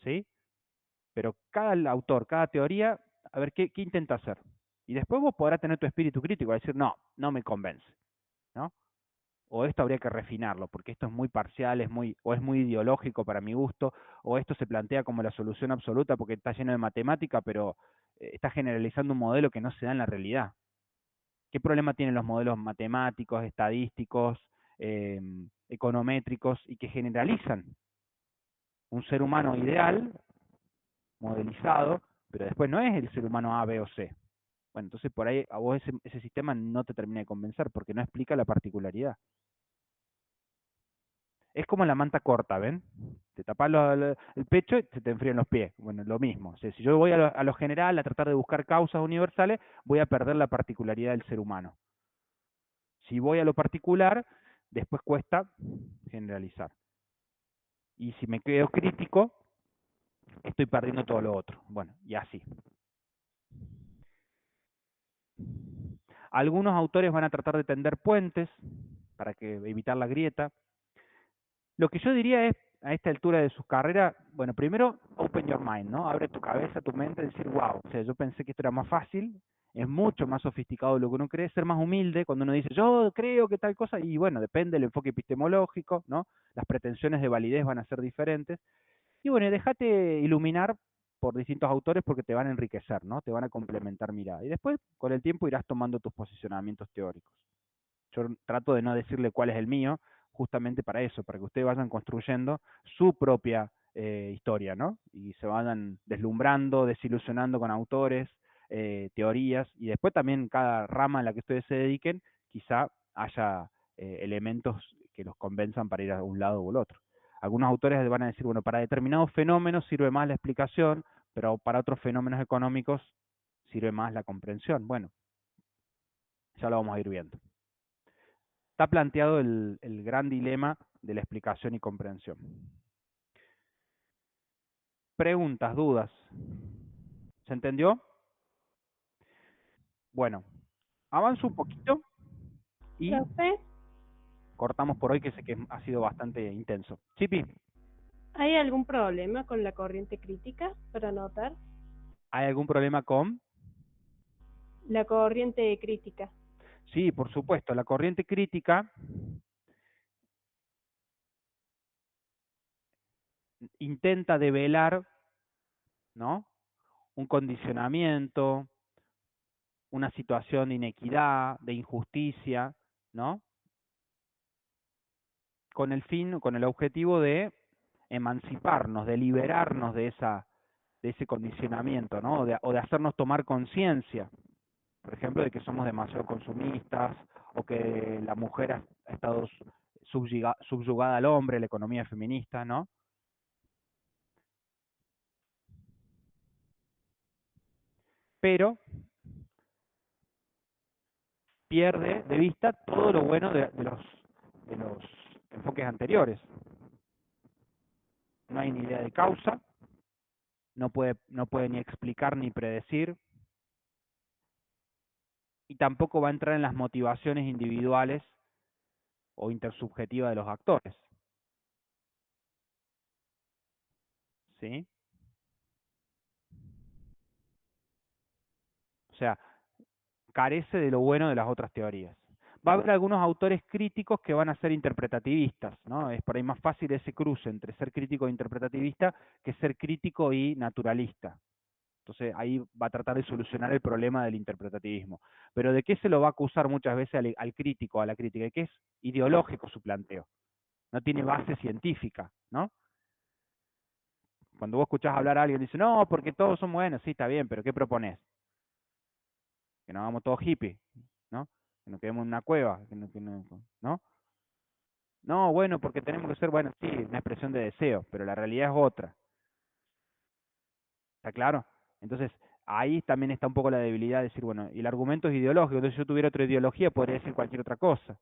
¿sí? Pero cada autor, cada teoría, a ver qué intenta hacer. Y después vos podrás tener tu espíritu crítico, decir, no me convence, ¿no? O esto habría que refinarlo, porque esto es muy parcial, o es muy ideológico para mi gusto, o esto se plantea como la solución absoluta porque está lleno de matemática, pero está generalizando un modelo que no se da en la realidad. ¿Qué problema tienen los modelos matemáticos, estadísticos, econométricos y que generalizan un ser humano ideal, modelizado, pero después no es el ser humano A, B o C? Bueno, entonces por ahí a vos ese sistema no te termina de convencer porque no explica la particularidad. Es como la manta corta, ¿ven? Te tapas el pecho y se te enfrían los pies. Bueno, lo mismo. O sea, si yo voy a lo general, a tratar de buscar causas universales, voy a perder la particularidad del ser humano. Si voy a lo particular, después cuesta generalizar. Y si me quedo crítico, estoy perdiendo todo lo otro. Bueno, y así. Algunos autores van a tratar de tender puentes para evitar la grieta. Lo que yo diría es, a esta altura de sus carreras, bueno, primero, open your mind, ¿no? Abre tu cabeza, tu mente, decir, wow, o sea, yo pensé que esto era más fácil, es mucho más sofisticado de lo que uno cree, ser más humilde cuando uno dice, yo creo que tal cosa, y bueno, depende del enfoque epistemológico, ¿no? Las pretensiones de validez van a ser diferentes, y bueno, déjate iluminar por distintos autores porque te van a enriquecer, ¿no? Te van a complementar mirada, y después, con el tiempo, irás tomando tus posicionamientos teóricos. Yo trato de no decirle cuál es el mío, justamente para eso, para que ustedes vayan construyendo su propia historia, ¿no? Y se vayan deslumbrando, desilusionando con autores, teorías, y después también cada rama en la que ustedes se dediquen, quizá haya elementos que los convenzan para ir a un lado o al otro. Algunos autores van a decir, bueno, para determinados fenómenos sirve más la explicación, pero para otros fenómenos económicos sirve más la comprensión. Bueno, ya lo vamos a ir viendo. Está planteado el gran dilema de la explicación y comprensión. Preguntas, dudas. ¿Se entendió? Bueno, avanzo un poquito y Profe, cortamos por hoy, que sé que ha sido bastante intenso. Chipi, ¿hay algún problema con la corriente crítica para notar? ¿hay algún problema con? La corriente crítica. Sí, por supuesto, la corriente crítica intenta develar, ¿no? Un condicionamiento, una situación de inequidad, de injusticia, ¿no? Con el fin, con el objetivo de emanciparnos, de liberarnos de ese condicionamiento, ¿no? O de hacernos tomar conciencia, por ejemplo, de que somos demasiado consumistas, o que la mujer ha estado subyugada al hombre, la economía feminista, ¿no? Pero pierde de vista todo lo bueno de los enfoques anteriores. No hay ni idea de causa, no puede ni explicar ni predecir, y tampoco va a entrar en las motivaciones individuales o intersubjetivas de los actores, ¿sí? O sea, carece de lo bueno de las otras teorías. Va a haber algunos autores críticos que van a ser interpretativistas, ¿no? Es por ahí más fácil ese cruce entre ser crítico e interpretativista que ser crítico y naturalista. Entonces ahí va a tratar de solucionar el problema del interpretativismo. Pero ¿de qué se lo va a acusar muchas veces al crítico, a la crítica? De que es ideológico su planteo, no tiene base científica, ¿no? Cuando vos escuchás hablar a alguien, dice, no, porque todos son buenos, sí, está bien, pero ¿qué propones? Que nos hagamos todos hippies, ¿no? Que nos quedemos en una cueva, ¿no? No, bueno, porque tenemos que ser, bueno, sí, una expresión de deseo, pero la realidad es otra, ¿está claro? Entonces, ahí también está un poco la debilidad de decir, bueno, y el argumento es ideológico, entonces si yo tuviera otra ideología podría decir cualquier otra cosa.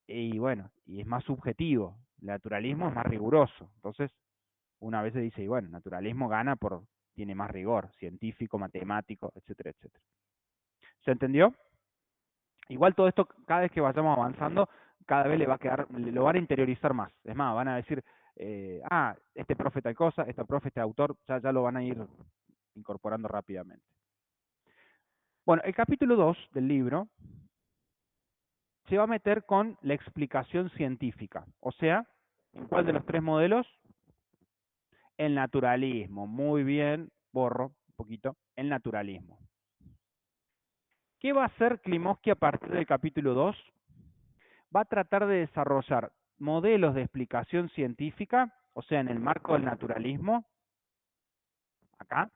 Y bueno, y es más subjetivo, el naturalismo es más riguroso, entonces una vez se dice, y bueno, naturalismo gana tiene más rigor, científico, matemático, etcétera, etcétera. ¿Se entendió? Igual todo esto, cada vez que vayamos avanzando, cada vez le va a quedar, lo van a interiorizar más. Es más, van a decir, este profe tal cosa, este profe, este autor, ya lo van a ir incorporando rápidamente. Bueno, el capítulo 2 del libro se va a meter con la explicación científica. O sea, ¿en cuál de los tres modelos? El naturalismo. Muy bien, borro un poquito, el naturalismo. ¿Qué va a hacer Klimovsky a partir del capítulo 2? Va a tratar de desarrollar modelos de explicación científica, o sea, en el marco del naturalismo, acá,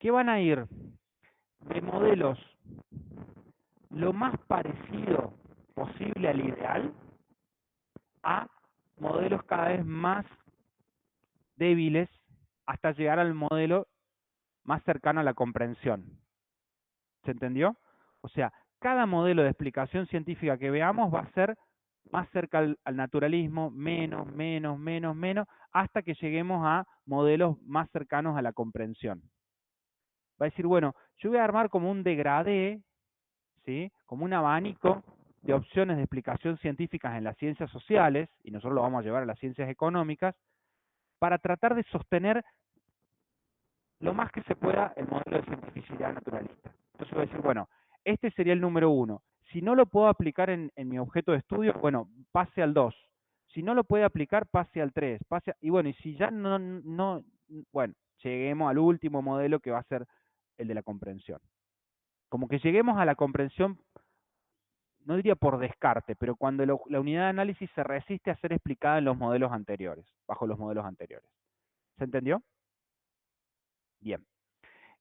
que van a ir de modelos lo más parecido posible al ideal a modelos cada vez más débiles hasta llegar al modelo más cercano a la comprensión. ¿Se entendió? O sea, cada modelo de explicación científica que veamos va a ser más cerca al naturalismo, menos, menos, menos, menos, hasta que lleguemos a modelos más cercanos a la comprensión. Va a decir, bueno, yo voy a armar como un degradé, ¿sí? Como un abanico de opciones de explicación científicas en las ciencias sociales, y nosotros lo vamos a llevar a las ciencias económicas, para tratar de sostener lo más que se pueda el modelo de cientificidad naturalista. Entonces voy a decir, bueno, este sería el número uno. Si no lo puedo aplicar en mi objeto de estudio, bueno, pase al 2. Si no lo puede aplicar, pase al 3. Y bueno, y si ya bueno, lleguemos al último modelo que va a ser el de la comprensión. Como que lleguemos a la comprensión, no diría por descarte, pero cuando la unidad de análisis se resiste a ser explicada en los modelos anteriores, bajo los modelos anteriores. ¿Se entendió? Bien.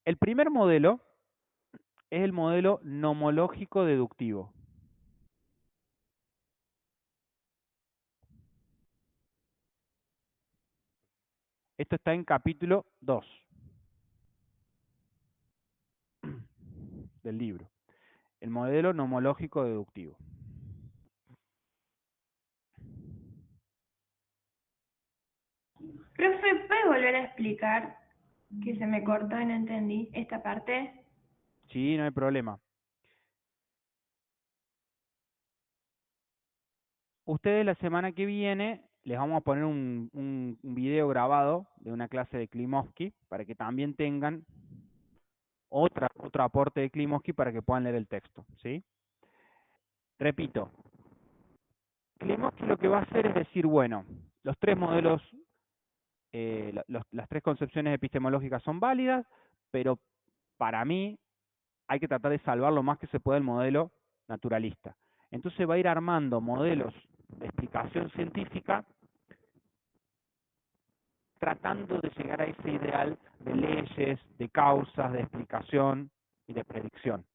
El primer modelo es el modelo nomológico deductivo. Esto está en capítulo 2 del libro. El modelo nomológico deductivo. Profe, ¿puede volver a explicar que se me cortó y no entendí esta parte? Sí, no hay problema. Ustedes la semana que viene les vamos a poner un video grabado de una clase de Klimovsky para que también tengan otro aporte de Klimovsky para que puedan leer el texto, ¿sí? Repito, Klimovsky lo que va a hacer es decir, bueno, los tres modelos, las tres concepciones epistemológicas son válidas, pero para mí hay que tratar de salvar lo más que se pueda el modelo naturalista. Entonces va a ir armando modelos de explicación científica tratando de llegar a ese ideal de leyes, de causas, de explicación y de predicción.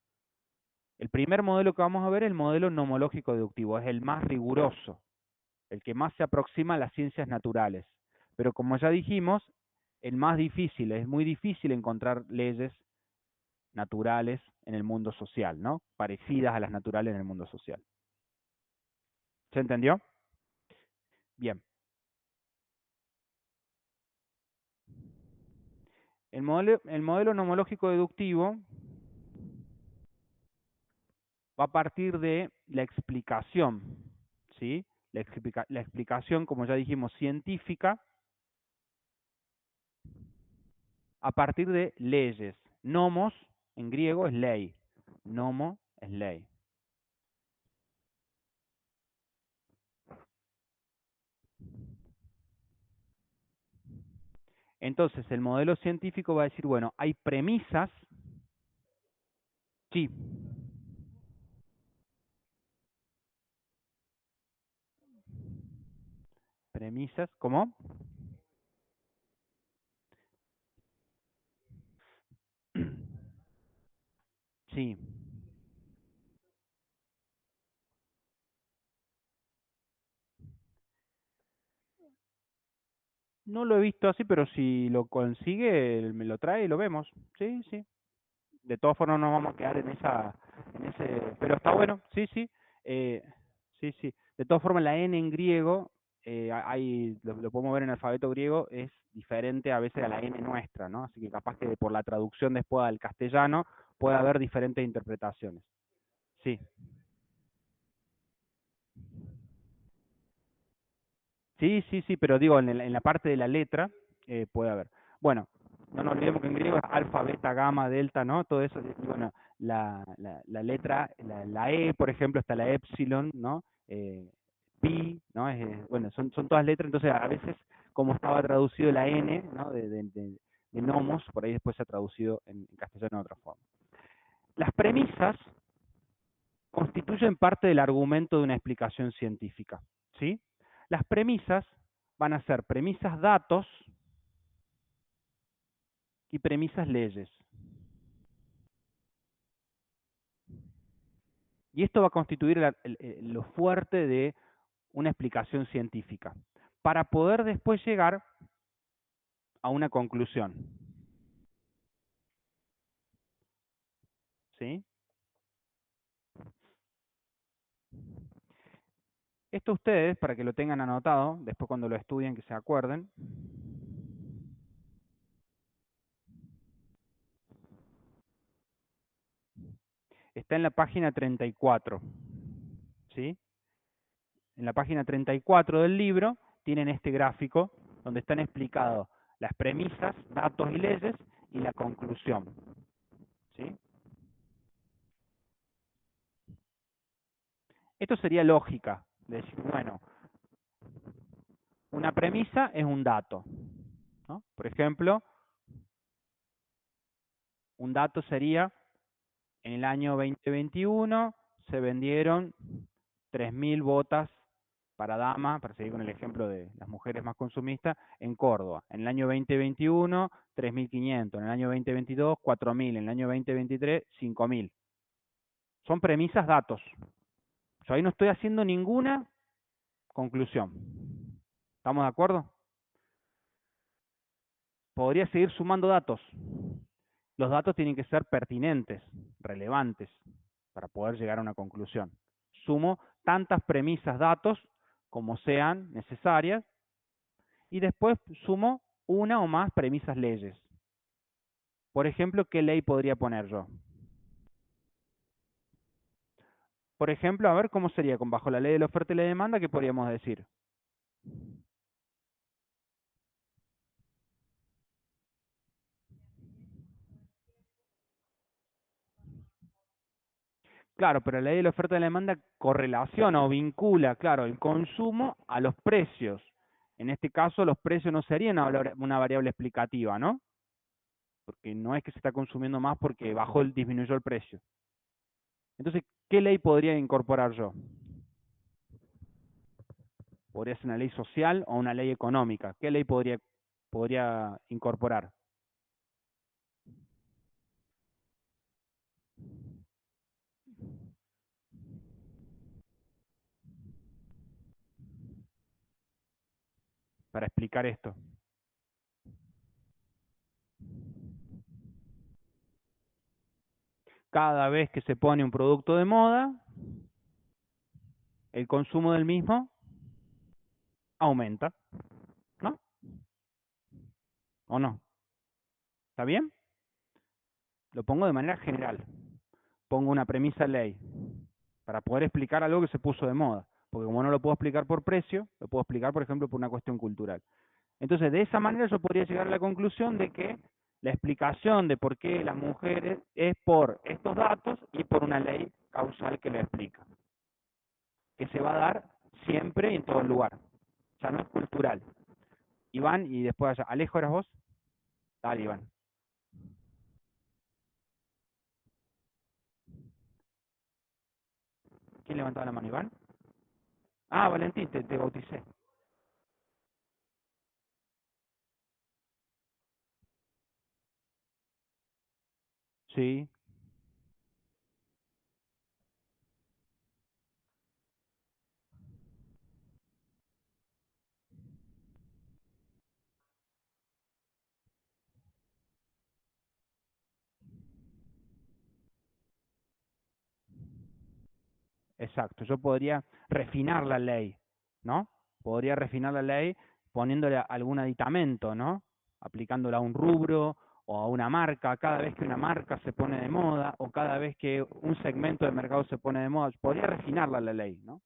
El primer modelo que vamos a ver es el modelo nomológico deductivo, es el más riguroso, el que más se aproxima a las ciencias naturales. Pero como ya dijimos, el más difícil, es muy difícil encontrar leyes naturales en el mundo social, ¿no? Parecidas a las naturales en el mundo social. ¿Se entendió? Bien. El modelo nomológico deductivo va a partir de la explicación, ¿sí? La explicación, como ya dijimos, científica, a partir de leyes. Nomos, en griego, es ley. Nomo es ley. Entonces, el modelo científico va a decir, bueno, hay premisas, sí, premisas, ¿cómo? Sí. No lo he visto así, pero si lo consigue, él me lo trae y lo vemos. Sí, sí. De todas formas no nos vamos a quedar en ese, pero está bueno, sí, sí. Eh, sí, sí. De todas formas, la N en griego, lo podemos ver en el alfabeto griego, es diferente a veces a la N nuestra, ¿no? Así que capaz que por la traducción después al castellano puede haber diferentes interpretaciones. Sí. Sí, sí, sí, pero digo, en la parte de la letra puede haber. Bueno, no nos olvidemos que en griego es alfa, beta, gamma, delta, ¿no? Todo eso, y bueno, la letra, la E, por ejemplo, está la epsilon, ¿no? Pi, ¿no? Bueno, son todas letras, entonces a veces, como estaba traducido la N, ¿no? De nomos, por ahí después se ha traducido en castellano de otra forma. Las premisas constituyen parte del argumento de una explicación científica, ¿sí? Las premisas van a ser premisas datos y premisas leyes. Y esto va a constituir lo fuerte de una explicación científica, para poder después llegar a una conclusión. ¿Sí? Esto ustedes, para que lo tengan anotado, después cuando lo estudien que se acuerden, está en la página 34, ¿sí? En la página 34 del libro tienen este gráfico donde están explicados las premisas, datos y leyes y la conclusión, ¿sí? Esto sería lógica, de decir, bueno, una premisa es un dato, ¿no? Por ejemplo, un dato sería, en el año 2021 se vendieron 3.000 botas para dama, para seguir con el ejemplo de las mujeres más consumistas, en Córdoba. En el año 2021, 3.500. En el año 2022, 4.000. En el año 2023, 5.000. Son premisas, datos. Yo ahí no estoy haciendo ninguna conclusión. ¿Estamos de acuerdo? Podría seguir sumando datos. Los datos tienen que ser pertinentes, relevantes, para poder llegar a una conclusión. Sumo tantas premisas, datos, como sean necesarias, y después sumo una o más premisas, leyes. Por ejemplo, ¿qué ley podría poner yo? Por ejemplo, a ver cómo sería con bajo la ley de la oferta y la demanda, ¿qué podríamos decir? Claro, pero la ley de la oferta y la demanda correlaciona o vincula, claro, el consumo a los precios. En este caso, los precios no serían una variable explicativa, ¿no? Porque no es que se está consumiendo más porque disminuyó el precio. Entonces, ¿qué ley podría incorporar yo? Podría ser una ley social o una ley económica. ¿Qué ley podría incorporar? Para explicar esto. Cada vez que se pone un producto de moda, el consumo del mismo aumenta, ¿no? ¿O no? ¿Está bien? Lo pongo de manera general. Pongo una premisa ley para poder explicar algo que se puso de moda. Porque como no lo puedo explicar por precio, lo puedo explicar, por ejemplo, por una cuestión cultural. Entonces, de esa manera yo podría llegar a la conclusión de que la explicación de por qué las mujeres es por estos datos y por una ley causal que lo explica, que se va a dar siempre y en todo lugar. O sea, no es cultural. Iván, y después allá. Alejo, ¿eras vos? Dale, Iván. ¿Quién levantaba la mano, Iván? Ah, Valentín, te bauticé. Sí, exacto. Yo podría refinar la ley, ¿no? Podría refinar la ley poniéndole algún aditamento, ¿no? Aplicándola a un rubro o a una marca. Cada vez que una marca se pone de moda o cada vez que un segmento de mercado se pone de moda, podría refinarla la ley, ¿no?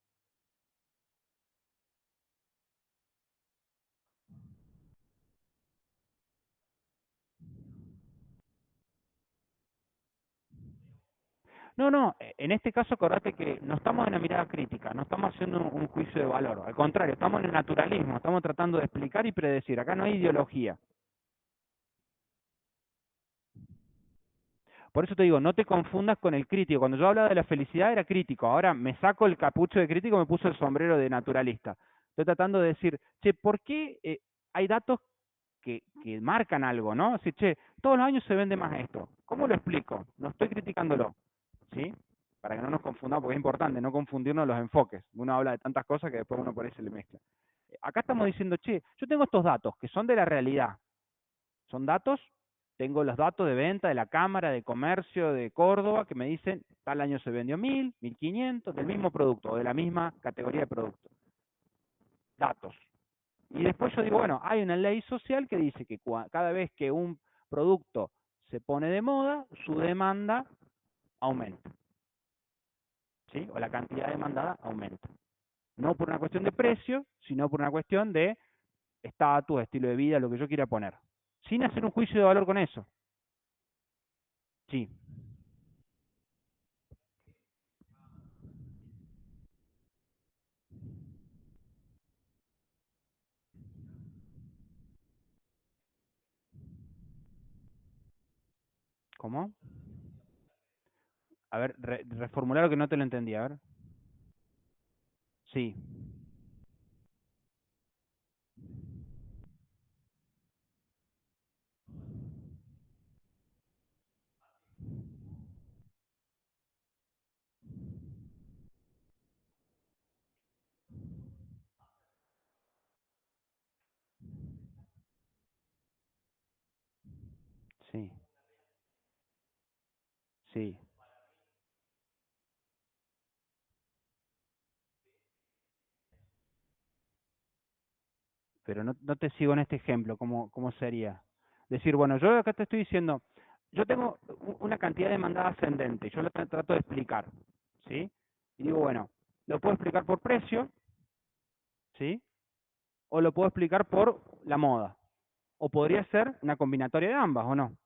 No, no, en este caso acordate que no estamos en una mirada crítica, no estamos haciendo un juicio de valor, al contrario, estamos en el naturalismo, estamos tratando de explicar y predecir, acá no hay ideología. Por eso te digo, no te confundas con el crítico, cuando yo hablaba de la felicidad era crítico, ahora me saco el capucho de crítico, me puso el sombrero de naturalista. Estoy tratando de decir, che, ¿por qué hay datos que marcan algo, ¿no? Así, che, todos los años se vende más esto. ¿Cómo lo explico? No estoy criticándolo, ¿sí? Para que no nos confundamos, porque es importante no confundirnos los enfoques. Uno habla de tantas cosas que después uno por ahí se le mezcla. Acá estamos diciendo, che, yo tengo estos datos que son de la realidad. Son datos, tengo los datos de venta de la Cámara de Comercio de Córdoba que me dicen, tal año se vendió 1.000, 1.500, del mismo producto o de la misma categoría de producto. Datos. Y después yo digo, bueno, hay una ley social que dice que cada vez que un producto se pone de moda, su demanda aumenta. ¿sí? O la cantidad demandada aumenta. No por una cuestión de precio, sino por una cuestión de estatus, estilo de vida, lo que yo quiera poner. Sin hacer un juicio de valor con eso. Sí. ¿Cómo? A ver, reformular lo que no te lo entendí, a ver. Sí, sí, sí. Pero no te sigo en este ejemplo, ¿cómo sería? Decir, bueno, yo acá te estoy diciendo, yo tengo una cantidad de demandada ascendente, yo lo trato de explicar, ¿sí? Y digo, bueno, lo puedo explicar por precio, ¿sí? O lo puedo explicar por la moda. O podría ser una combinatoria de ambas, ¿o no?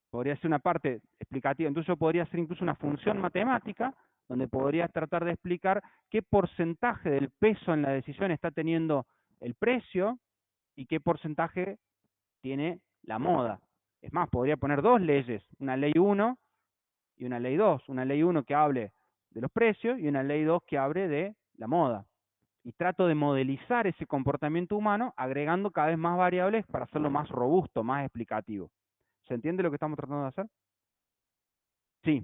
Podría ser una parte explicativa. Entonces yo podría hacer incluso una función matemática donde podría tratar de explicar qué porcentaje del peso en la decisión está teniendo el precio y qué porcentaje tiene la moda. Es más, podría poner dos leyes, una ley uno y una ley 2. Una ley uno que hable de los precios y una ley 2 que hable de la moda. Y trato de modelizar ese comportamiento humano agregando cada vez más variables para hacerlo más robusto, más explicativo. ¿Se entiende lo que estamos tratando de hacer? Sí,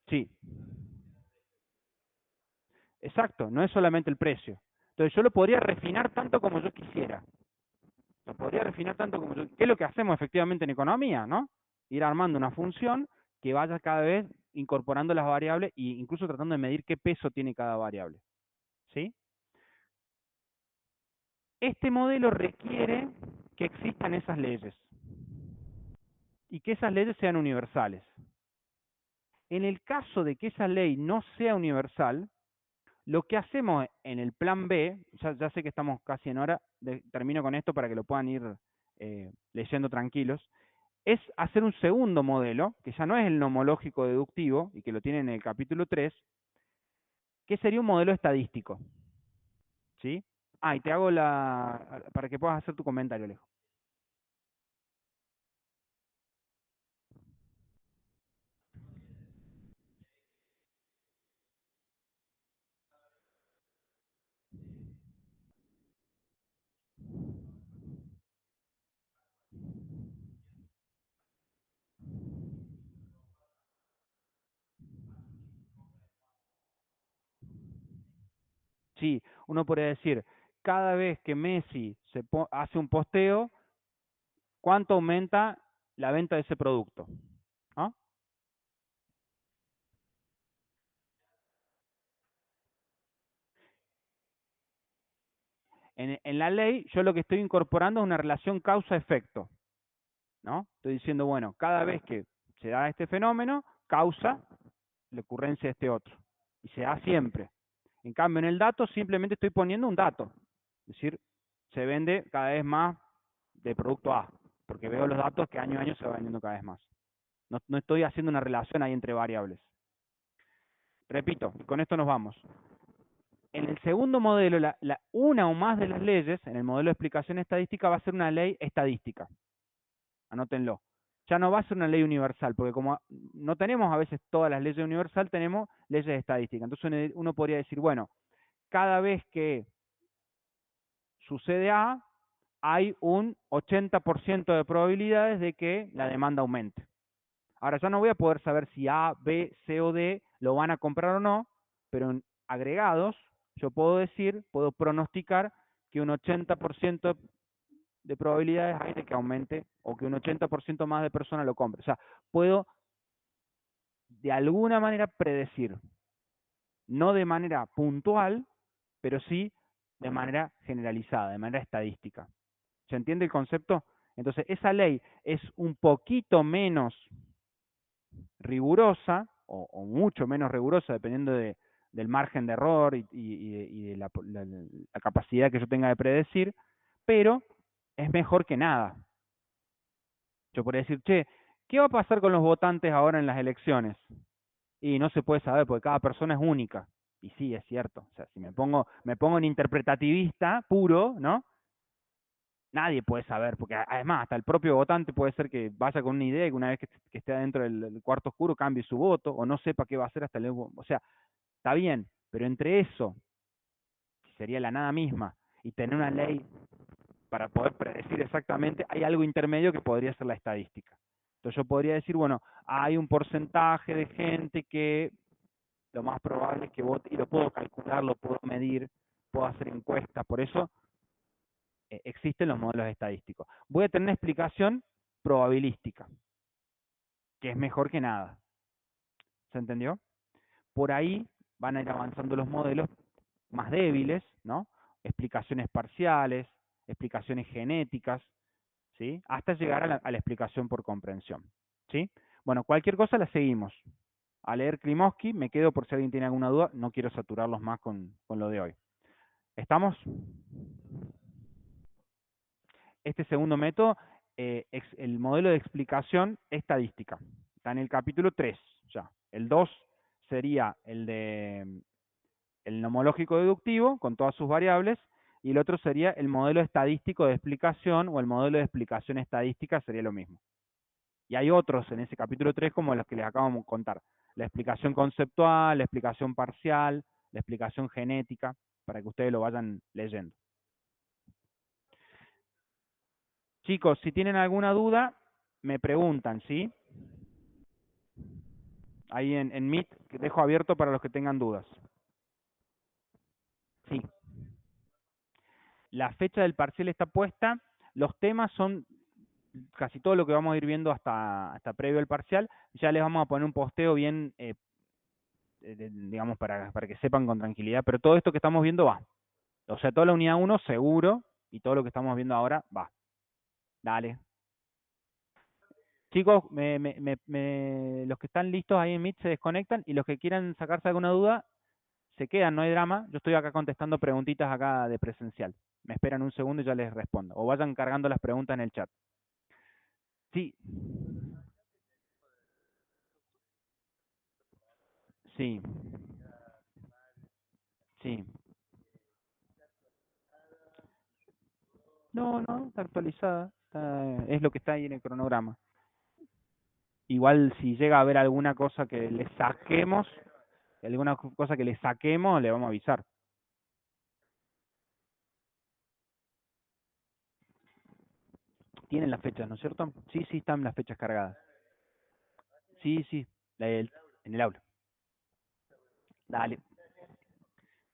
sí, exacto, no es solamente el precio. Entonces yo lo podría refinar tanto como yo quisiera. Lo podría refinar tanto como yo. ¿Qué es lo que hacemos efectivamente en economía, no? Ir armando una función que vaya cada vez incorporando las variables e incluso tratando de medir qué peso tiene cada variable. ¿Sí? Este modelo requiere que existan esas leyes y que esas leyes sean universales. En el caso de que esa ley no sea universal, lo que hacemos en el plan B, ya sé que estamos casi en hora, termino con esto para que lo puedan ir leyendo tranquilos, es hacer un segundo modelo, que ya no es el nomológico deductivo, y que lo tiene en el capítulo 3, que sería un modelo estadístico. ¿Sí? Ah, y te hago para que puedas hacer tu comentario, Alejo. Sí, uno podría decir, cada vez que Messi hace un posteo, ¿cuánto aumenta la venta de ese producto? ¿No? En la ley, yo lo que estoy incorporando es una relación causa-efecto, ¿no? Estoy diciendo, bueno, cada vez que se da este fenómeno, causa la ocurrencia de este otro. Y se da siempre. En cambio, en el dato simplemente estoy poniendo un dato. Es decir, se vende cada vez más de producto A, porque veo los datos que año a año se va vendiendo cada vez más. No estoy haciendo una relación ahí entre variables. Repito, y con esto nos vamos. En el segundo modelo, una o más de las leyes, en el modelo de explicación estadística, va a ser una ley estadística. Anótenlo. Ya no va a ser una ley universal, porque como no tenemos a veces todas las leyes universal, tenemos leyes estadísticas. Entonces uno podría decir, bueno, cada vez que sucede A, hay un 80% de probabilidades de que la demanda aumente. Ahora ya no voy a poder saber si A, B, C o D lo van a comprar o no, pero en agregados yo puedo decir, puedo pronosticar que un 80% de probabilidades hay de que aumente o que un 80% más de personas lo compren. O sea, puedo de alguna manera predecir, no de manera puntual, pero sí de manera generalizada, de manera estadística. ¿Se entiende el concepto? Entonces, esa ley es un poquito menos rigurosa, o mucho menos rigurosa, dependiendo del margen de error y de la capacidad que yo tenga de predecir, pero es mejor que nada. Yo podría decir, che, ¿qué va a pasar con los votantes ahora en las elecciones? Y no se puede saber, porque cada persona es única. Y sí, es cierto. O sea, si me pongo en interpretativista puro, ¿no? Nadie puede saber, porque además hasta el propio votante puede ser que vaya con una idea y que una vez que esté adentro del cuarto oscuro cambie su voto, o no sepa qué va a hacer hasta luego. O sea, está bien, pero entre eso, que sería la nada misma, y tener una ley para poder predecir exactamente, hay algo intermedio que podría ser la estadística. Entonces yo podría decir, bueno, hay un porcentaje de gente que lo más probable es que vote, y lo puedo calcular, lo puedo medir, puedo hacer encuestas, por eso existen los modelos estadísticos. Voy a tener una explicación probabilística, que es mejor que nada. ¿Se entendió? Por ahí van a ir avanzando los modelos más débiles, ¿no? Explicaciones parciales, explicaciones genéticas, ¿sí? Hasta llegar a la explicación por comprensión, ¿sí? Bueno, cualquier cosa la seguimos. A leer Klimovsky, me quedo por si alguien tiene alguna duda, no quiero saturarlos más con lo de hoy. ¿Estamos? Este segundo método, el modelo de explicación estadística. Está en el capítulo 3 ya. El 2 sería el nomológico deductivo con todas sus variables, y el otro sería el modelo estadístico de explicación, o el modelo de explicación estadística, sería lo mismo. Y hay otros en ese capítulo 3 como los que les acabamos de contar. La explicación conceptual, la explicación parcial, la explicación genética, para que ustedes lo vayan leyendo. Chicos, si tienen alguna duda, me preguntan, ¿sí? Ahí en Meet dejo abierto para los que tengan dudas. Sí. La fecha del parcial está puesta. Los temas son casi todo lo que vamos a ir viendo hasta previo al parcial. Ya les vamos a poner un posteo bien, digamos, para que sepan con tranquilidad. Pero todo esto que estamos viendo va. O sea, toda la unidad 1 seguro, y todo lo que estamos viendo ahora va. Dale. Chicos, los que están listos ahí en Meet se desconectan, y los que quieran sacarse alguna duda, se quedan, no hay drama. Yo estoy acá contestando preguntitas acá de presencial. Me esperan un segundo y ya les respondo. O vayan cargando las preguntas en el chat. Sí, sí, sí. No, no, está actualizada. Es lo que está ahí en el cronograma. Igual si llega a haber alguna cosa que le saquemos, le vamos a avisar. Tienen las fechas, ¿no es cierto? Sí, sí, están las fechas cargadas. Sí, sí, en el aula. Dale,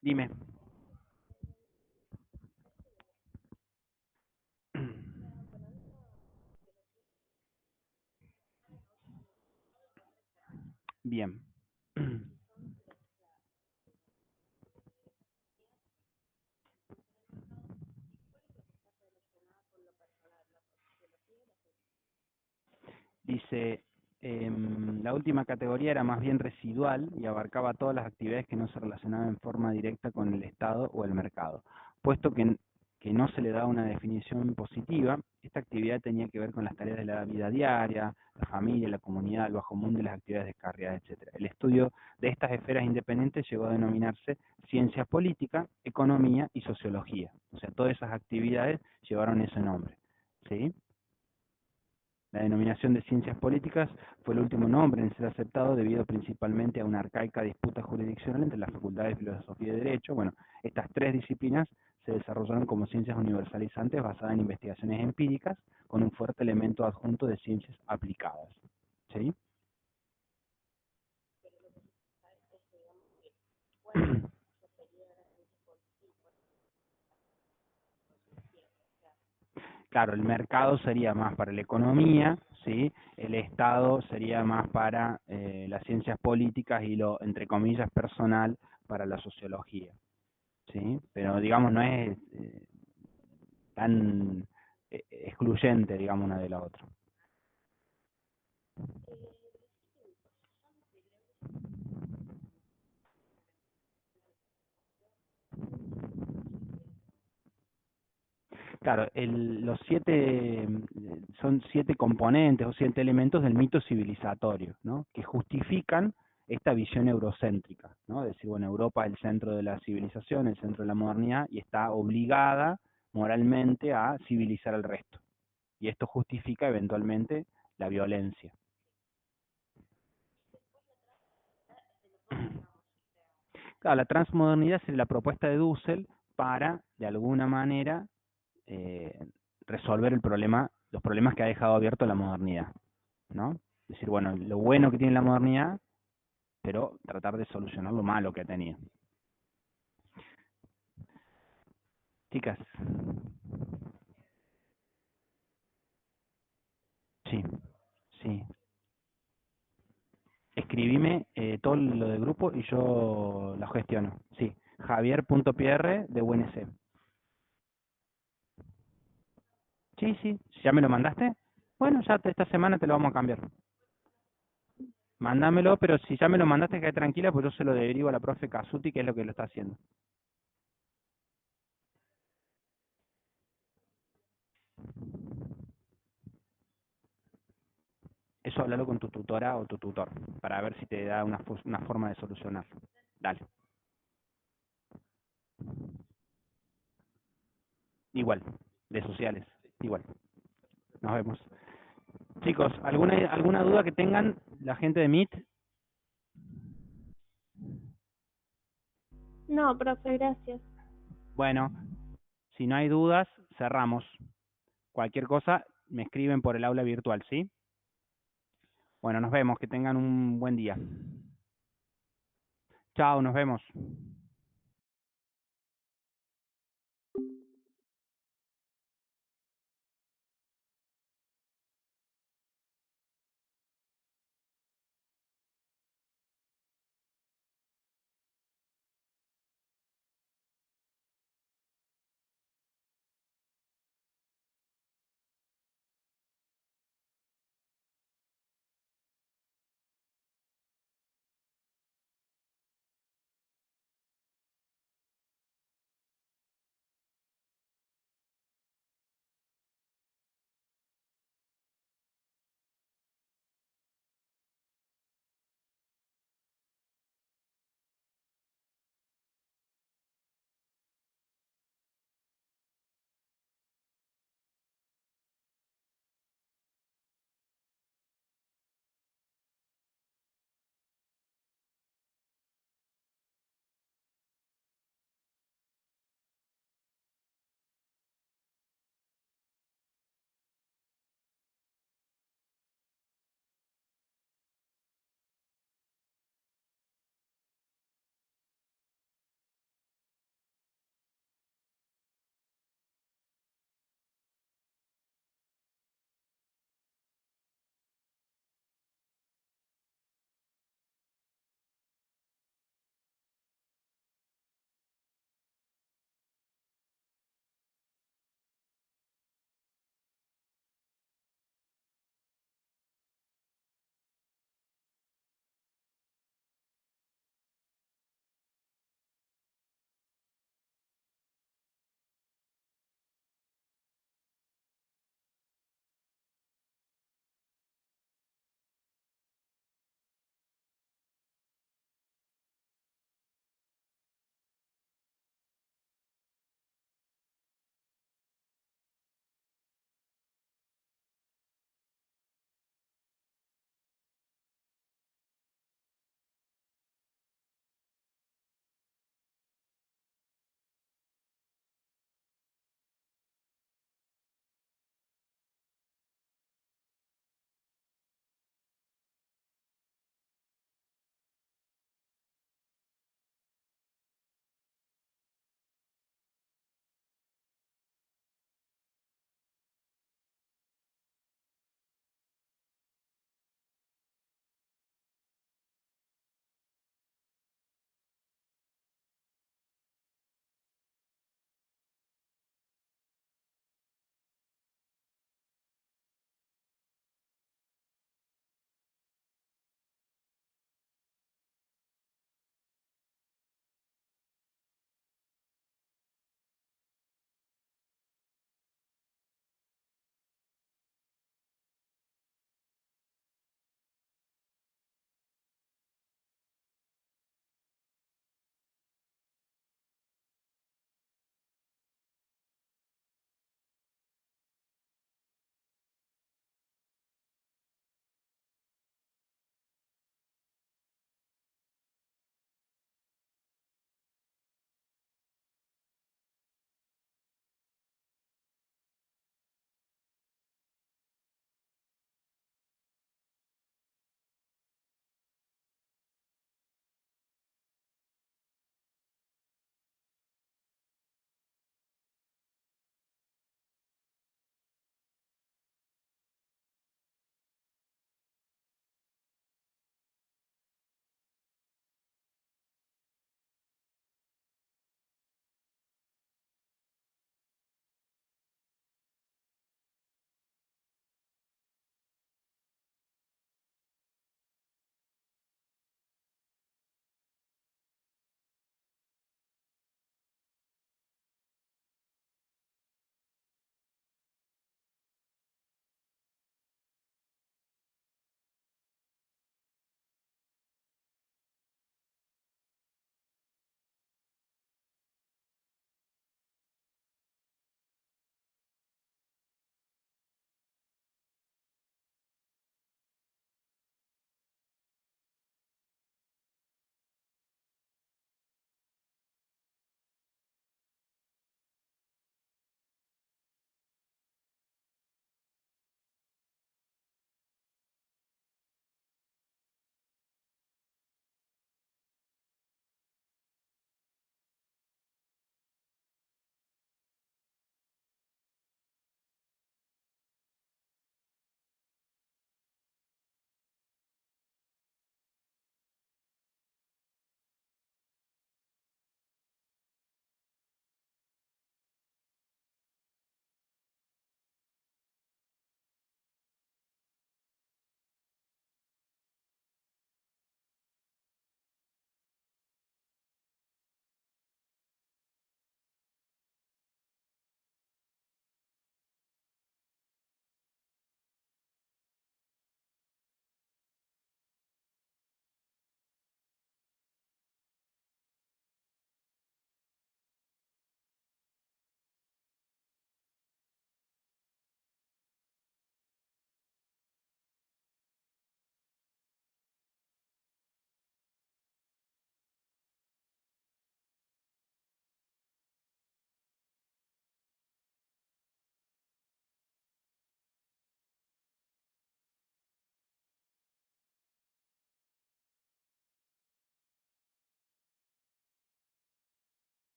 dime. Bien. Dice, la última categoría era más bien residual y abarcaba todas las actividades que no se relacionaban en forma directa con el Estado o el mercado. Puesto que no se le da una definición positiva, esta actividad tenía que ver con las tareas de la vida diaria, la familia, la comunidad, el bajo mundo y las actividades descarriadas, etc. El estudio de estas esferas independientes llegó a denominarse ciencia política, economía y sociología. O sea, todas esas actividades llevaron ese nombre, ¿sí? La denominación de ciencias políticas fue el último nombre en ser aceptado debido principalmente a una arcaica disputa jurisdiccional entre las facultades de Filosofía y Derecho. Bueno, estas tres disciplinas se desarrollaron como ciencias universalizantes basadas en investigaciones empíricas con un fuerte elemento adjunto de ciencias aplicadas. ¿Sí? Claro, el mercado sería más para la economía, ¿sí? El Estado sería más para las ciencias políticas, y lo, entre comillas, personal para la sociología, ¿sí? Pero digamos, no es tan excluyente, digamos, una de la otra. Claro, son 7 componentes o 7 elementos del mito civilizatorio, ¿no? Que justifican esta visión eurocéntrica, ¿no? Es decir, bueno, Europa es el centro de la civilización, el centro de la modernidad, y está obligada moralmente a civilizar al resto. Y esto justifica eventualmente la violencia. Claro, la transmodernidad es la propuesta de Dussel para, de alguna manera, resolver los problemas que ha dejado abierto la modernidad, ¿no? Es decir, bueno, lo bueno que tiene la modernidad, pero tratar de solucionar lo malo que ha tenido. Chicas. Sí, sí. Escribime todo lo del grupo y yo lo gestiono. Sí, javier.pr de UNC. Sí, sí, ¿ya me lo mandaste? Bueno, ya esta semana te lo vamos a cambiar. Mándamelo, pero si ya me lo mandaste, quedé tranquila, pues yo se lo derivo a la profe Casuti, que es lo que lo está haciendo. Eso háblalo con tu tutora o tu tutor, para ver si te da una forma de solucionarlo. Dale. Igual, de sociales, igual. Nos vemos. Chicos, ¿alguna duda que tengan la gente de Meet? No, profe, gracias. Bueno, si no hay dudas, cerramos. Cualquier cosa, me escriben por el aula virtual, ¿sí? Bueno, nos vemos, que tengan un buen día. Chao, nos vemos.